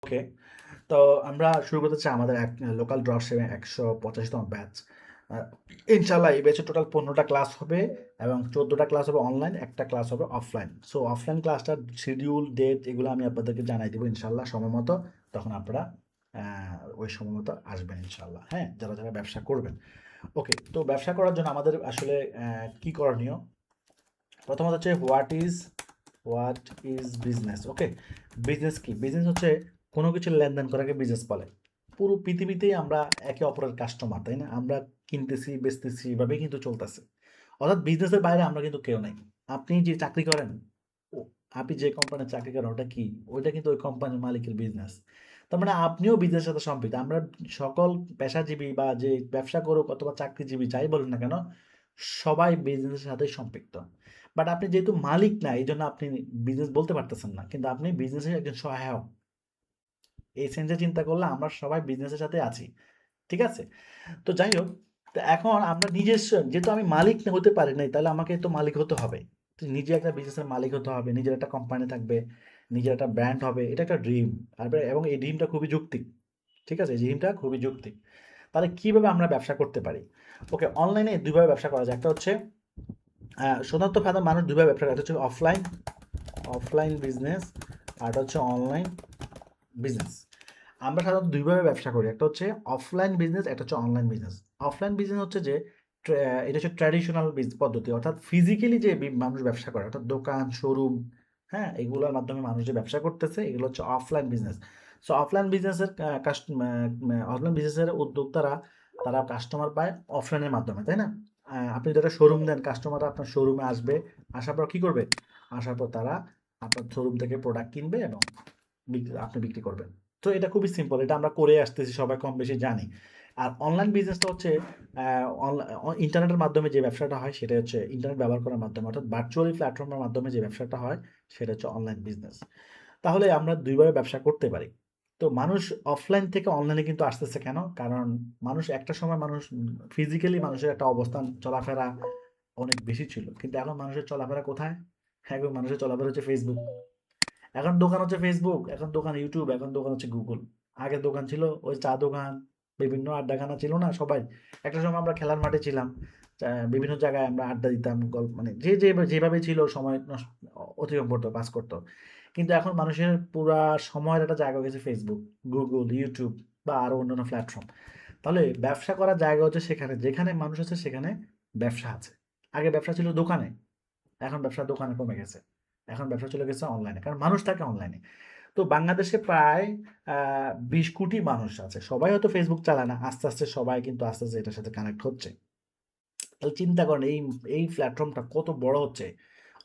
ওকে। তো আমরা শুরু করতে চাই আমাদের লোকাল ড্রপশিপে ১৮৫তম ব্যাচ। আ ইনশাআল্লাহ এই ব্যাচে টোটাল ১৫টা ক্লাস হবে এবং ১৪টা ক্লাস হবে অনলাইন, ১টা ক্লাস হবে অফলাইন। সো অফলাইন ক্লাসটার শিডিউল, ডেট এগুলো আমি আপনাদেরকে জানাই দিব ইনশাআল্লাহ সময়মতো। তখন আপনারা আ ওই সময় মতো আসবেন ইনশাআল্লাহ। হ্যাঁ? যারা ব্যবসা করবেন। ওকে, তো ব্যবসা করার জন্য আমাদের আসলে কি করণীয়? প্রথমত হচ্ছে what is business? Okay, business কি? বিজনেস হচ্ছে কোনো কিছু লেনদেন করাকে বিজনেস বলে। পুরো পৃথিবীতেই আমরা একে অপরের কাস্টমার, তাই না? আমরা কিনতেছি বেচতেছি, এভাবেই কিন্তু চলতেছে। অর্থাৎ বিজনেসের বাইরে আমরা কিন্তু কেউ নাই। আপনি যে চাকরি করেন, ও আপনি যে কোম্পানির চাকরি করেন ওটা কি? ওইটা কিন্তু ওই কোম্পানির মালিকের বিজনেস। তার মানে আপনিও বিজনেসের সাথে সম্পৃক্ত। আমরা সকল পেশাজীবী বা যে ব্যবসা করুক অথবা চাকরিজীবী যাই বলুন না কেন, সবাই বিজনেসের সাথেই সম্পৃক্ত। বাট আপনি যেহেতু মালিক না, এইজন্য আপনি বিজনেস বলতে পারতেছেন না। কিন্তু আপনি বিজনেসের একজন সহায়ক। এই সেন্সে চিন্তা করলে আমরা সবাই বিজনেসের সাথে আছি। ঠিক আছে? তো যাই হোক, তো এখন আমরা নিজস্ব যেহেতু আমি মালিক না হতে পারি নাই, তাহলে আমাকে তো মালিক হতে হবে। তো নিজে একটা বিজনেসের মালিক হতে হবে, নিজের একটা কোম্পানি থাকবে, নিজের একটা ব্র্যান্ড হবে। এটা একটা ড্রিম। এবং এই ড্রিমটা খুবই যৌক্তিক। ঠিক আছে? এই ড্রিমটা খুবই যৌক্তিক। তাহলে কিভাবে আমরা ব্যবসা করতে পারি? ওকে, অনলাইনে ২ ভাবে ব্যবসা করা যায়। একটা হচ্ছে সাধারণত মানুষ ২ ভাবে ব্যবসা করে। একটা হচ্ছে অফলাইন বিজনেস, আর একটা হচ্ছে অনলাইন বিজনেস। আমরা সাধারণত ২ ভাবে ব্যবসা করি। একটা হচ্ছে অফলাইন বিজনেস, একটা হচ্ছে অনলাইন বিজনেস। অফলাইন বিজনেস হচ্ছে যে এটা হচ্ছে ট্র্যাডিশনাল পদ্ধতি। অর্থাৎ ফিজিক্যালি যে মানুষ ব্যবসা করে, অর্থাৎ দোকান, শোরুম, হ্যাঁ? এগুলোর মাধ্যমে মানুষ যে ব্যবসা করতেছে, এগুলো হচ্ছে অফলাইন বিজনেস। সো অফলাইন বিজনেসের উদ্যোক্তারা তারা কাস্টমার পায় অফলাইনের মাধ্যমে, তাই না? আপনি যদি একটা শোরুম দেন, কাস্টমাররা আপনার শোরুমে আসবে। আসার পর কি করবে? আসার পর তারা আপনার শোরুম থেকে প্রোডাক্ট কিনবে এবং আপনি বিক্রি করবেন। তো এটা খুবই সিম্পল। এটা আমরা করে আসতেছি, সবাই কম বেশি জানি। আর অনলাইন বিজনেসটা হচ্ছে আ ইন্টারনেটের মাধ্যমে যে ব্যবসাটা হয় সেটা হচ্ছে ইন্টারনেট ব্যবহার করার মাধ্যমে, অর্থাৎ ভার্চুয়ালি প্ল্যাটফর্মের মাধ্যমে যে ব্যবসাটা হয় সেটা হচ্ছে অনলাইন বিজনেস। তাহলে আমরা ২ ভাবে ব্যবসা করতে পারি। তো মানুষ অফলাইন থেকে অনলাইনে কিন্তু আসতেছে কেন? কারণ একটা সময় মানুষ ফিজিক্যালি মানুষের একটা অবস্থান চলাফেরা অনেক বেশি ছিল। কিন্তু এখন মানুষের চলাফেরা কোথায়? এখন মানুষের চলাফেরা হচ্ছে Facebook। এখন দোকান হচ্ছে ফেসবুক, এখন দোকান ইউটিউব, এখন দোকান হচ্ছে গুগল। আগে দোকান ছিল ওই চা দোকান, বিভিন্ন আড্ডাখানা ছিল না সবাই? একটা সময় আমরা খেলার মাঠে ছিলাম। বিভিন্ন জায়গায় আমরা আড্ডা দিতাম, মানে যেভাবে ছিল সময় অতিক্রম করতো, পাস করতো। কিন্তু এখন মানুষের পুরা সময়ের একটা জায়গা হয়ে গেছে ফেসবুক, গুগল, ইউটিউব বা আরো অন্যান্য প্ল্যাটফর্ম। তাহলে ব্যবসা করার জায়গা হচ্ছে সেখানে। যেখানে মানুষ আছে সেখানে ব্যবসা আছে। আগে ব্যবসা ছিল দোকানে। এখন ব্যবসা দোকানে কমে গেছে। এখন ব্যবসা চলে গেছে অনলাইনে। কারণ মানুষ থাকে অনলাইনে। তো বাংলাদেশে প্রায় ২০ কোটি মানুষ আছে। সবাই হয়তো Facebook চালায় না। আস্তে সবাই কিন্তু আস্তে এটার সাথে কানেক্ট হচ্ছে। তাহলে চিন্তা করেন এই প্ল্যাটফর্মটা কত বড় হচ্ছে।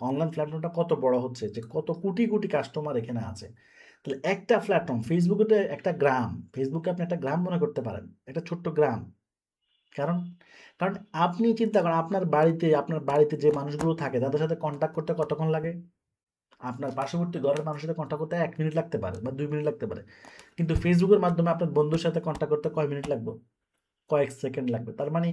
অনলাইন প্ল্যাটফর্মটা কত বড় হচ্ছে যে কত কোটি কাস্টমার এখানে আছে। তাহলে একটা প্ল্যাটফর্ম ফেসবুকে তো একটা গ্রাম। ফেসবুকে আপনি একটা গ্রাম মনে করতে পারেন। একটা ছোট্ট গ্রাম। কারণ কারণ আপনি চিন্তা করেন আপনার বাড়িতে যে মানুষগুলো থাকে তাদের সাথে কনট্যাক্ট করতে কতক্ষণ লাগে? আপনার পার্শ্ববর্তী ঘরের মানুষের সাথে কন্টাক্ট করতে ১ মিনিট লাগতে পারে বা ২ মিনিট লাগতে পারে। কিন্তু ফেসবুকের মাধ্যমে আপনার বন্ধুর সাথে কন্টাক্ট করতে কয় মিনিট লাগবে? কয়েক সেকেন্ড লাগবে। তার মানে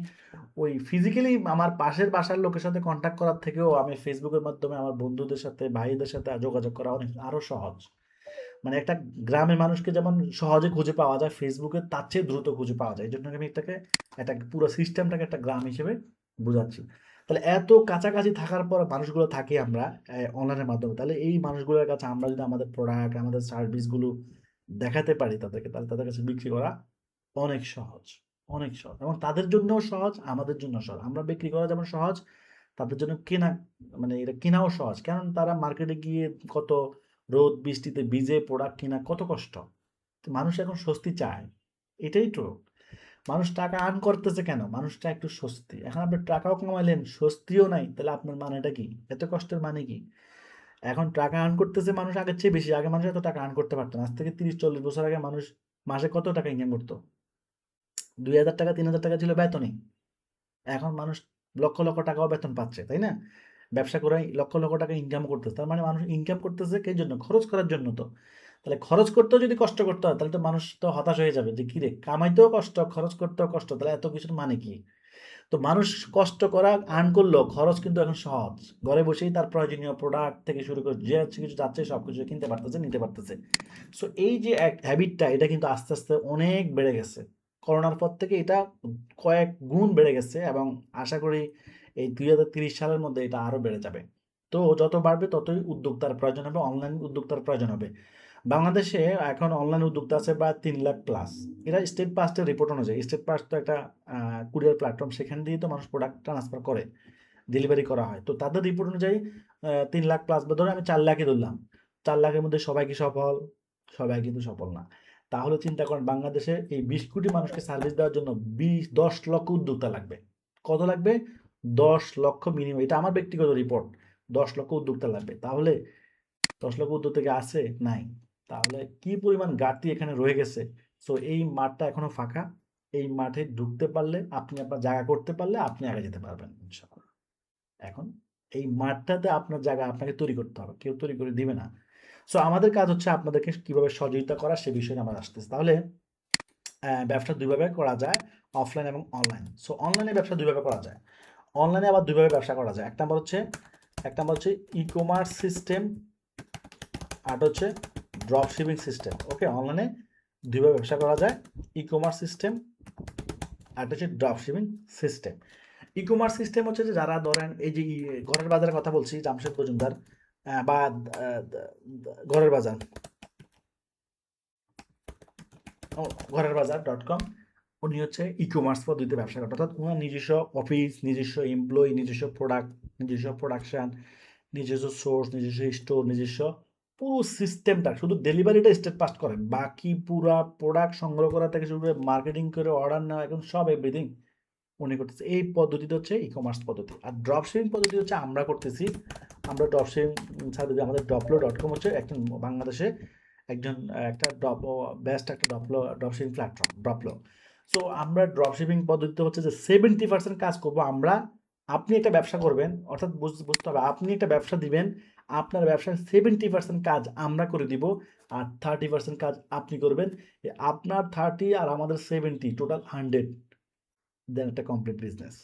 ওই ফিজিক্যালি আমার পাশের বাসার লোকের সাথে কন্টাক্ট করার থেকেও আমি ফেসবুকের মাধ্যমে আমার বন্ধুদের সাথে, ভাইদের সাথে যোগাযোগ করা আরো সহজ। মানে একটা গ্রামের মানুষকে যেমন সহজে খুঁজে পাওয়া যায়, ফেসবুকে তার চেয়ে দ্রুত খুঁজে পাওয়া যায়। এজন্য আমি এটাকে একটা পুরো সিস্টেমটাকে একটা গ্রাম হিসেবে বুঝাচ্ছি। তাহলে এত কাছাকাছি থাকার পর মানুষগুলো থাকি আমরা অনলাইনের মাধ্যমে। তাহলে এই মানুষগুলোর কাছে আমরা যদি আমাদের প্রোডাক্ট, আমাদের সার্ভিসগুলো দেখাতে পারি তাদেরকে, তাহলে তাদের কাছে বিক্রি করা অনেক সহজ, অনেক সহজ। এবং তাদের জন্যও সহজ, আমাদের জন্য সহজ। আমরা বিক্রি করা যেমন সহজ, তাদের জন্য কেনা, মানে এটা কেনাও সহজ। কারণ তারা মার্কেটে গিয়ে কত রোদ বৃষ্টিতে ভিজে প্রোডাক্ট কেনা কত কষ্ট। তো মানুষ এখন স্বস্তি চায়। এটাই তো। মানুষ টাকা আর্ন করতেছে কেন? মানুষ চায় একটু স্বস্তি। এখন আপনি টাকাও কামাইলেন, স্বস্তিও নাই। তাহলে আপনার মানেটা কি? এত কষ্টের মানে কি? এখন টাকা আর্ন করতেছে মানুষ আগের চেয়ে বেশি। আগে মানুষ এত টাকা আর্ন করতে পারত না। আজ থেকে ৩০-৪০ বছর আগে মানুষ মাসে কত টাকা ইনকাম করত? ৳২,০০০ ৳৩,০০০ ছিল বেতনই। এখন মানুষ লক্ষ টাকাও বেতন পাচ্ছে, তাই না? ব্যবসা করে লক্ষ টাকা ইনকাম করতেছে। তার মানে মানুষ ইনকাম করতেছে কে জন্য? খরচ করার জন্য তো। তাহলে খরচ করতেও যদি কষ্ট করতে হয়, তাহলে তো মানুষ তো হতাশ হয়ে যাবে যে, "কিরে কামাইতেও কষ্ট, খরচ করতেও কষ্ট। তাহলে এত কিছুর মানে কি?" তো মানুষ কষ্ট করা আর্ন করলেও খরচ কিন্তু এখন সহজ, ঘরে বসেই তার প্রয়োজনীয় প্রোডাক্ট থেকে শুরু করে যে হচ্ছে কিছু যাচ্ছে সব কিছু কিনতে পারতেছে, নিতে পারতেছে। সো এই যে এক হ্যাবিটটা, এটা কিন্তু আস্তে আস্তে অনেক বেড়ে গেছে করোনার পর থেকে, এটা কয়েক গুণ বেড়ে গেছে এবং আশা করি এই 2030 সালের মধ্যে এটা আরও বেড়ে যাবে। তো যত বাড়বে ততই উদ্যোক্তার প্রয়োজন হবে, অনলাইন উদ্যোক্তার প্রয়োজন হবে। বাংলাদেশে এখন অনলাইন উদ্যোক্তা আছে প্রায় 3 লাখ প্লাস। এটা স্টেট পাস্টের রিপোর্ট অনুযায়ী, স্টেট পাস্ট তো একটা কুরিয়ার প্ল্যাটফর্ম, সেখান দিয়ে তো মানুষ প্রোডাক্ট ট্রান্সফার করে, ডেলিভারি করা হয়। তো তাদের রিপোর্ট অনুযায়ী 3 লাখ প্লাস, বা ধরো আমি 4 লাখই ধরলাম, 4 লাখের মধ্যে সবাই কি সফল? সবাই কিন্তু সফল না। তাহলে চিন্তা করেন বাংলাদেশে এই 20 কোটি মানুষকে সার্ভিস দেওয়ার জন্য 10 লক্ষ উদ্যোক্তা লাগবে। কত লাগবে? 10 লক্ষ মিনিমাম, এটা আমার ব্যক্তিগত রিপোর্ট। 10 লক্ষ উদ্যোক্তা লাগবে। তাহলে 10 লক্ষ উদ্যোক্তা কি আছে? নাই। তাহলে কি পরিমাণ ঘাটতি এখানে রয়ে গেছে। সো এই মাঠটা এখনো ফাঁকা। এই মাঠে ঢুকতে পারলে, আপনি আপনার জায়গা করতে পারলে আপনি আগে যেতে পারবেন ইনশাআল্লাহ। এখন এই মাঠটাতে আপনার জায়গা আপনাকে তৈরি করতে হবে, কেউ তৈরি করে দিবে না। সো আমাদের কাজ হচ্ছে আপনাদেরকে কিভাবে সহযোগিতা করা, সে বিষয়ে আমরা আসতেছি। তাহলে ব্যবসা দুইভাবে করা যায়, অফলাইন এবং অনলাইন। সো অনলাইনে ব্যবসা দুইভাবে করা যায়, অনলাইনে আবার দুইভাবে ব্যবসা করা যায়। এক নাম্বার হচ্ছে ই-কমার্স সিস্টেম, আর হচ্ছে ড্রপ শিপিং সিস্টেম। ওকে, অনলাইনে দুইভাবে ব্যবসা করা যায়, ই-কমার্স সিস্টেম আর হচ্ছে drop shipping system. E-commerce system হচ্ছে যে যারা ধরেন এই যে ঘরের বাজারের কথা বলছি, জামশেদ মজুমদার বা ঘরের বাজার, ঘরের বাজার .com, উনি হচ্ছে ই-কমার্স পদ্ধতিতে ব্যবসা করেন, অর্থাৎ ওনার নিজস্ব অফিস, নিজস্ব এমপ্লয়ি, নিজস্ব প্রোডাক্ট, নিজস্ব প্রোডাকশন, নিজস্ব সোর্স, নিজস্ব স্টোর, নিজস্ব পুরো সিস্টেমটা, শুধু ডেলিভারিটা স্টেট পাস করেন, বাকি পুরা প্রোডাক্ট সংগ্রহ করা থেকে শুরু করে মার্কেটিং করে অর্ডার নেওয়া, এখন সব এভরিথিং উনি করতেছে। এই পদ্ধতিটা হচ্ছে ই কমার্স পদ্ধতি। আর ড্রপ শিপিং পদ্ধতি হচ্ছে আমরা করতেছি। আমরা ড্রপ শিপিং সার্ভিস, আমাদের ড্রপলো.com হচ্ছে একজন বাংলাদেশে একজন একটা বেস্ট একটা ড্রপ শিপিং প্ল্যাটফর্ম ড্রপলো। সো আমরা ড্রপ শিপিং পদ্ধতিতে হচ্ছে যে 70% কাজ করবো আমরা। আপনি একটা ব্যবসা করবেন, অর্থাৎ বুঝতে হবে, আপনি একটা ব্যবসা দিবেন, আপনার ব্যবসার 70% কাজ আমরা করে দিব, আর 30% কাজ আপনি করবেন। আপনার 30 আর আমাদের 70, টোটাল 100, দেন একটা কমপ্লিট বিজনেস।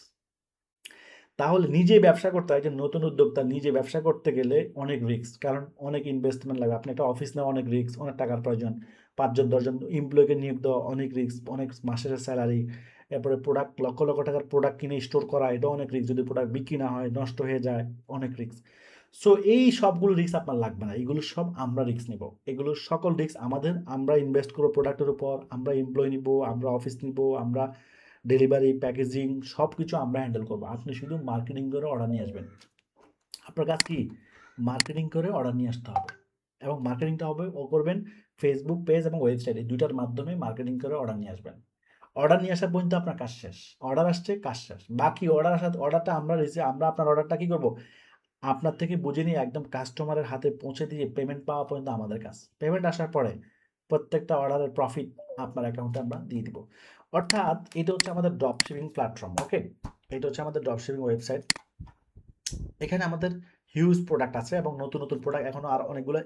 তাহলে নিজে ব্যবসা করতে হয়, যে নতুন উদ্যোক্তা নিজে ব্যবসা করতে গেলে অনেক রিস্ক, কারণ অনেক ইনভেস্টমেন্ট লাগে। আপনি একটা অফিস নেওয়া অনেক রিস্ক, অনেক টাকার প্রয়োজন, 5 জন 10 জন এমপ্লয়িকে নিয়োগ দেওয়া অনেক রিস্ক, অনেক মাসের স্যালারি, এরপরে প্রোডাক্ট, লক্ষ লক্ষ টাকার প্রোডাক্ট কিনে স্টোর করা, এটা অনেক রিস্ক, যদি প্রোডাক্ট বিক্রি না হয়, নষ্ট হয়ে যায়, অনেক রিস্ক। সো এই সবগুলো রিস্ক আপনার লাগবে না, এগুলো সব আমরা রিস্ক নেব, এগুলো সকল রিস্ক আমাদের। আমরা ইনভেস্ট করবো প্রোডাক্টের উপর, আমরা এমপ্লয়ি নিব, আমরা অফিস নিব, আমরা ডেলিভারি, প্যাকেজিং সব কিছু আমরা হ্যান্ডেল করবো। আপনি শুধু মার্কেটিং করে অর্ডার নিয়ে আসবেন। আপনার কাজ কি? মার্কেটিং করে অর্ডার নিয়ে আসতে হবে, এবং মার্কেটিংটা হবে করবেন ফেসবুক পেজ এবং ওয়েবসাইট, এই দুইটার মাধ্যমে মার্কেটিং করে অর্ডার নিয়ে আসবেন। অর্ডার নিয়ে আসার পর্যন্ত আপনার কাজ শেষ, অর্ডার আসছে কাজ শেষ। বাকি অর্ডারটা আমরা আপনার অর্ডারটা কি করব? আপনার থেকে বুঝে নিয়ে একদম কাস্টমারের হাতে পৌঁছে দিয়ে পেমেন্ট পাওয়া পর্যন্ত আমাদের কাজ। পেমেন্ট আসার পরে প্রত্যেকটা অর্ডারের প্রফিট আপনার অ্যাকাউন্টে আমরা দিয়ে দিব। অর্থাৎ এটা হচ্ছে আমাদের ড্রপ শিপিং প্ল্যাটফর্ম। ওকে, এটা হচ্ছে আমাদের ড্রপ শিপিং ওয়েবসাইট। এখানে আমাদের হিউজ প্রোডাক্ট আছে, এবং নতুন নতুন প্রোডাক্ট এখনো আর অনেকগুলো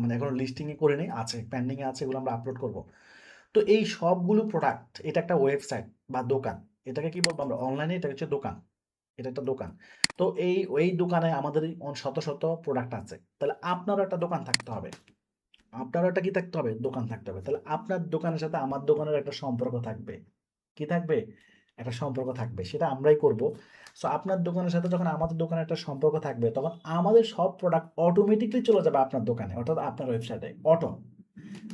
মানে এখনো লিস্টিংয়ে করে নেই, আছে পেন্ডিংয়ে আছে, এগুলো আমরা আপলোড করব। তো এই সবগুলো প্রোডাক্ট, এটা একটা ওয়েবসাইট বা দোকান, এটাকে কি বলবো আমরা? অনলাইনে এটা হচ্ছে দোকান, এটা একটা দোকান। তো ওই দোকানে আমাদের শত শত প্রোডাক্ট আছে। তাহলে আপনারও একটা দোকান থাকতে হবে, আপনারও একটা কি থাকতে হবে? দোকান থাকতে হবে। তাহলে আপনার দোকানের সাথে আমার দোকানের একটা সম্পর্ক থাকবে। কি থাকবে? একটা সম্পর্ক থাকবে, সেটা আমরাই করব। সো আপনার দোকানের সাথে যখন আমাদের দোকানের একটা সম্পর্ক থাকবে, তখন আমাদের সব প্রোডাক্ট অটোমেটিকলি চলে যাবে আপনার দোকানে, অর্থাৎ আপনার ওয়েবসাইটে অটো।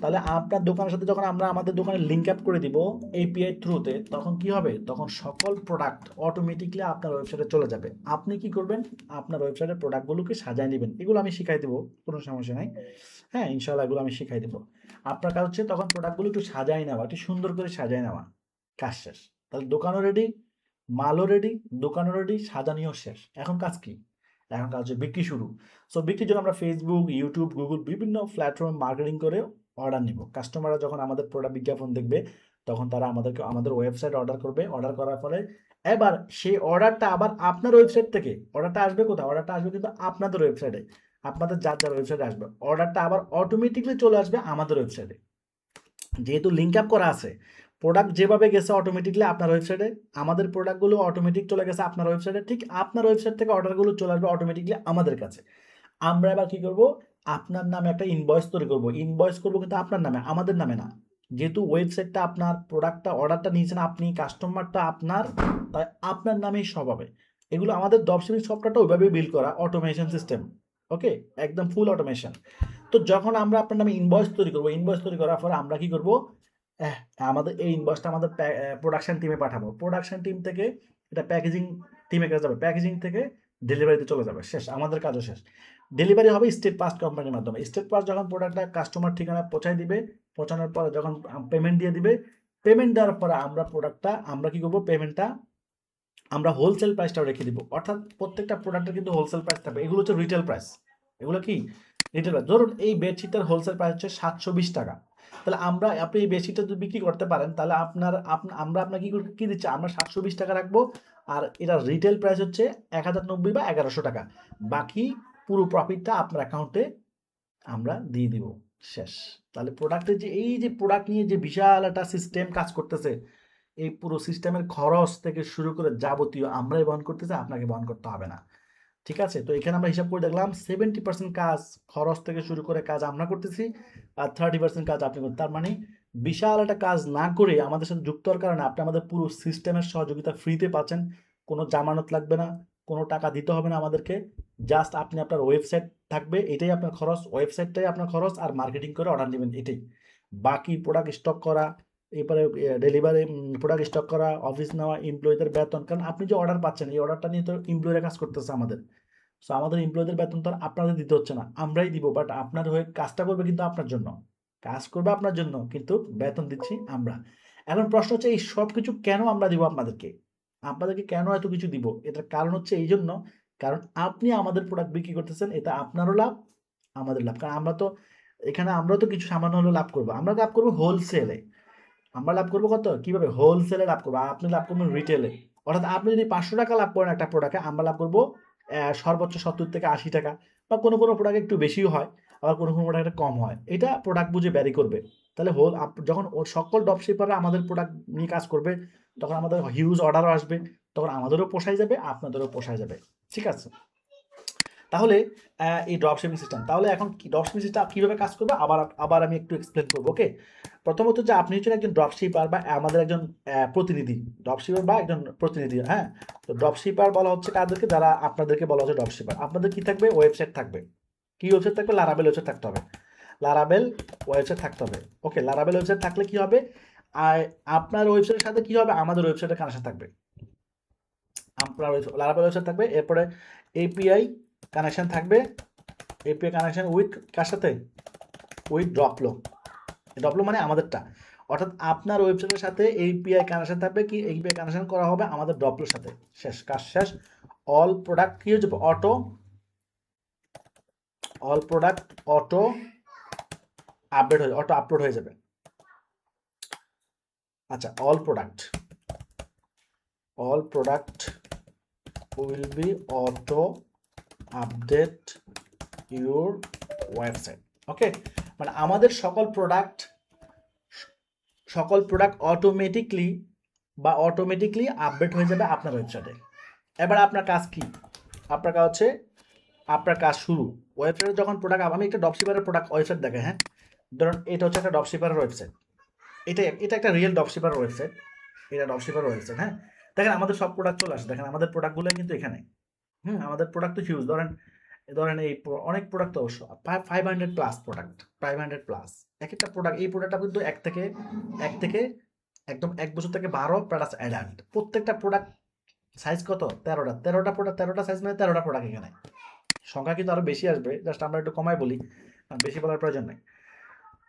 তাহলে আপনার দোকানের সাথে যখন আমরা আমাদের দোকানে লিঙ্ক আপ করে দিব এপিআই থ্রুতে, তখন কি হবে? তখন সকল প্রোডাক্ট অটোমেটিকলি আপনার ওয়েবসাইটে চলে যাবে। আপনি কি করবেন? আপনার ওয়েবসাইটের প্রোডাক্টগুলোকে সাজায় নেবেন। এগুলো আমি শিখাই দেবো, কোনো সমস্যা নাই। হ্যাঁ, ইনশাআল্লাহ এগুলো আমি শিখাই দেবো। আপনার কাজ হচ্ছে তখন প্রোডাক্টগুলো একটু সাজায় নেওয়া, একটু সুন্দর করে সাজায় নেওয়া, কাজ শেষ। তাহলে দোকানও রেডি, মালও রেডি, দোকানও রেডি, সাজানিও শেষ। এখন কাজ কি? এখন কাজ হচ্ছে বিক্রি শুরু। সো বিক্রির জন্য আমরা ফেসবুক, ইউটিউব, গুগল বিভিন্ন প্ল্যাটফর্মে মার্কেটিং করে অর্ডার নিব। কাস্টমাররা যখন আমাদের প্রোডাক্ট বিজ্ঞাপন দেখবে, তখন তারা আমাদের ওয়েবসাইট অর্ডার করবে। অর্ডার করার ফলে এবার সেই অর্ডারটা আবার আপনার ওয়েবসাইট থেকে, অর্ডারটা আসবে কোথায়? অর্ডারটা আসবে কিন্তু আপনাদের ওয়েবসাইটে, আপনাদের যার ওয়েবসাইটে আসবে। অর্ডারটা আবার অটোমেটিকলি চলে আসবে আমাদের ওয়েবসাইটে, যেহেতু লিঙ্ক আপ করা আছে। প্রোডাক্ট যেভাবে গেছে অটোমেটিকলি আপনার ওয়েবসাইটে, আমাদের প্রোডাক্টগুলো অটোমেটিক চলে গেছে আপনার ওয়েবসাইটে, ঠিক আপনার ওয়েবসাইট থেকে অর্ডারগুলো চলে আসবে অটোমেটিকলি আমাদের কাছে। আমরা এবার কি করব, আপনার নামে একটা ইনভয়েস তৈরি করব। ইনভয়েস করব কিন্তু আপনার নামে, আমাদের নামে না। যেহেতু ওয়েবসাইটটা আপনার, প্রোডাক্টটা অর্ডারটা নিয়েছেন আপনি, কাস্টমারটা আপনার, তাই আপনার নামেই সব হবে। এগুলো আমাদের ড্রপশিপিং সফটওয়্যারটা ওইভাবেই বিল্ড করা, অটোমেশন সিস্টেম। ওকে, একদম ফুল অটোমেশন। তো যখন আমরা আপনার নামে ইনভয়েস তৈরি করব, ইনভয়েস তৈরি করার পরে আমরা কি করব, এহ, আমাদের এই ইনভয়েসটা আমাদের প্রোডাকশন টিমে পাঠাবো। প্রোডাকশন টিম থেকে এটা প্যাকেজিং টিমে কাজ যাবে, প্যাকেজিং থেকে ডেলিভারিতে চলে যাবে, শেষ, আমাদের কাজও শেষ। ডেলিভারি হবে স্টেট পাস কোম্পানির মাধ্যমে। স্টেট পাস যখন প্রোডাক্টটা কাস্টমার ঠিকানা পৌঁছায় দিবে, পৌঁছানোর পরে যখন পেমেন্ট দিয়ে দিবে, পেমেন্ট দেওয়ার পরে আমরা প্রোডাক্টটা আমরা কি করবো, পেমেন্টটা আমরা হোলসেল প্রাইসটাও রেখে দিব। অর্থাৎ প্রত্যেকটা প্রোডাক্টের কিন্তু হোলসেল প্রাইস থাকবে। এগুলো হচ্ছে রিটেল প্রাইস, এগুলো কি রিটেল প্রাইস। ধরুন এই বেডশিটের হোলসেল প্রাইস হচ্ছে 720 টাকা। তাহলে আপনি এই বেডশিটটা যদি বিক্রি করতে পারেন, তাহলে আমরা আপনাকে কি দিচ্ছি, আমরা 720 টাকা রাখবো। আর এটা রিটেল প্রাইস হচ্ছে 1090 বা 1100 টাকা। বাকি পুরো প্রফিটটা আপনার অ্যাকাউন্টে আমরা দিয়ে দিব, শেষ। তাহলে প্রোডাক্টের যে এই যে প্রোডাক্ট নিয়ে যে বিশাল একটা সিস্টেম কাজ করতেছে, এই পুরো সিস্টেমের খরচ থেকে শুরু করে যাবতীয় আমরাই বহন করতেছি, আপনাকে বহন করতে হবে না। ঠিক আছে, তো এখানে আমরা হিসাব করে দেখলাম 70% কাজ, খরচ থেকে শুরু করে কাজ আমরা করতেছি, আর 30% কাজ আপনি করতে। তার মানে বিশাল একটা কাজ না করে আমাদের সাথে যুক্ত হওয়ার কারণে আপনি আমাদের পুরো সিস্টেমের সহযোগিতা ফ্রিতে পাচ্ছেন। কোনো জামানত লাগবে না, কোনো টাকা দিতে হবে না আমাদেরকে। জাস্ট আপনি আপনার ওয়েবসাইট থাকবে, এটাই আপনার খরচ, ওয়েবসাইটটাই আপনার খরচ, আর মার্কেটিং করে অর্ডার নেবেন, এটাই। বাকি প্রোডাক্ট স্টক করা, এরপরে ডেলিভারি, প্রোডাক্ট স্টক করা, অফিস নেওয়া, এমপ্লয়ীদের বেতন, কারণ আপনি যে অর্ডার পাচ্ছেন এই অর্ডারটা নিয়ে তো এমপ্লয়িরা কাজ করতেছে আমাদের। সো আমাদের এমপ্লয়ীদের বেতন তো আর আপনাদের দিতে হচ্ছে না, আমরাই দিব। বাট আপনার হয়ে কাজটা করবে কিন্তু আপনার জন্য, কাজ করবে আপনার জন্য, কিন্তু বেতন দিচ্ছি আমরা। এখন প্রশ্ন হচ্ছে এই সব কিছু কেন আমরা দিব আপনাদেরকে, আপনাদেরকে কেন এত কিছু দিব? এটার কারণ হচ্ছে এই জন্য, কারণ আপনি আমাদের প্রোডাক্ট বিক্রি করতেছেন, এটা আপনারও লাভ, আমাদের লাভ। কারণ আমরাও তো কিছু সামান্য হলেও লাভ করবো। আমরা লাভ করবো হোলসেলে। আমরা লাভ করবো কত, কিভাবে, হোলসেলে লাভ করবো, আর আপনি লাভ করবেন রিটেলে। অর্থাৎ আপনি যদি 500 টাকা লাভ করেন একটা প্রোডাক্টে, আমরা লাভ করবো সর্বোচ্চ 70 থেকে 80 টাকা, বা কোনো কোনো প্রোডাক্ট একটু বেশিও হয়, আবার কোনো কোনো প্রোডাক্টে কম হয়। এটা প্রোডাক্ট বুঝে ভ্যারি করবে। তাহলে যখন সকল ড্রপশিপাররা আমাদের প্রোডাক্ট নিয়ে কাজ করবে, তখন আমাদের হিউজ অর্ডারও আসবে, তখন আমাদেরও পোষায় যাবে, আপনাদেরও পোষায় যাবে। ঠিক আছে, তাহলে এই ড্রপশিপিং সিস্টেম, তাহলে এখন কি ড্রপশিপিং সিস্টেম কীভাবে কাজ করবে আবার আবার আমি একটু এক্সপ্লেন করবো। ওকে, প্রথমত যে আপনি হচ্ছেন একজন ড্রপশিপার বা আমাদের একজন প্রতিনিধি, ড্রপশিপার বা একজন প্রতিনিধি। হ্যাঁ, তো ড্রপশিপার বলা হচ্ছে কাদেরকে, যারা আপনাদেরকে বলা হচ্ছে ড্রপশিপার। আপনাদের কি থাকবে, ওয়েবসাইট থাকবে। কি ওয়েবসাইট থাকবে, লারাবেল ওয়েবসাইট থাকতে হবে, লারাবেল ওয়েবসাইট থাকতে হবে। ওকে, লারাবেল ওয়েবসাইট থাকলে কি হবে, আর আপনার ওয়েবসাইটের সাথে কি হবে, আমাদের ওয়েবসাইটের কানেকশন থাকবে। আপনার লারাবেল ওয়েবসাইট থাকবে, এরপরে এপিআই কানেকশন থাকবে। এপিআই কানেকশন উইথ কার সাথে, উইথ ড্রপলো। ড্রপলো মানে আমাদেরটা, অর্থাৎ আপনার ওয়েবসাইটের সাথে এপিআই কানেকশন থাকবে। কি এপিআই কানেকশন করা হবে আমাদের ড্রপলোর সাথে, শেষ, কাজ শেষ। অল প্রোডাক্ট কি হয়ে যাবে, অল প্রোডাক্ট অটো আপডেট হয়ে, অটো আপলোড হয়ে যাবে। আচ্ছা, all product will be auto update your website. Okay, মানে আমাদের সকল প্রোডাক্ট অটোমেটিকলি আপডেট হয়ে যাবে আপনার ওয়েবসাইটে। এবার আপনার কাজ কি, আপনার কাজ হচ্ছে, আপনার কাজ শুরু। ওয়েবসাইটে যখন প্রোডাক্ট, আমি একটা ড্রপশিপারের প্রোডাক্ট ওয়েবসাইট দেখাই। হ্যাঁ, ধরুন এটা হচ্ছে একটা ড্রপশিপারের ওয়েবসাইট, এটা একটা রিয়েল ড্রপশিপারের ওয়েবসাইট, এটা ড্রপশিপারের ওয়েবসাইট। হ্যাঁ, দেখেন আমাদের সব প্রোডাক্ট চলে আসে, দেখেন আমাদের প্রোডাক্টগুলো কিন্তু এখানে। আমাদের প্রোডাক্ট তো হিউজ, ধরেন এই অনেক প্রোডাক্ট, অবশ্য 500 প্লাস প্রোডাক্ট, 500 প্লাস এক একটা প্রোডাক্ট। এই প্রোডাক্টটা কিন্তু এক থেকে একদম 1 বছর থেকে 12 প্লাস অ্যাডাল্ট। প্রত্যেকটা প্রোডাক্ট সাইজ কত, 13টা প্রোডাক্ট, 13টা সাইজ মানে 13টা প্রোডাক্ট। এখানে সংখ্যা কিন্তু আরো বেশি আসবে, জাস্ট আমরা একটু কমাই বলি, বেশি বলার প্রয়োজন নেই।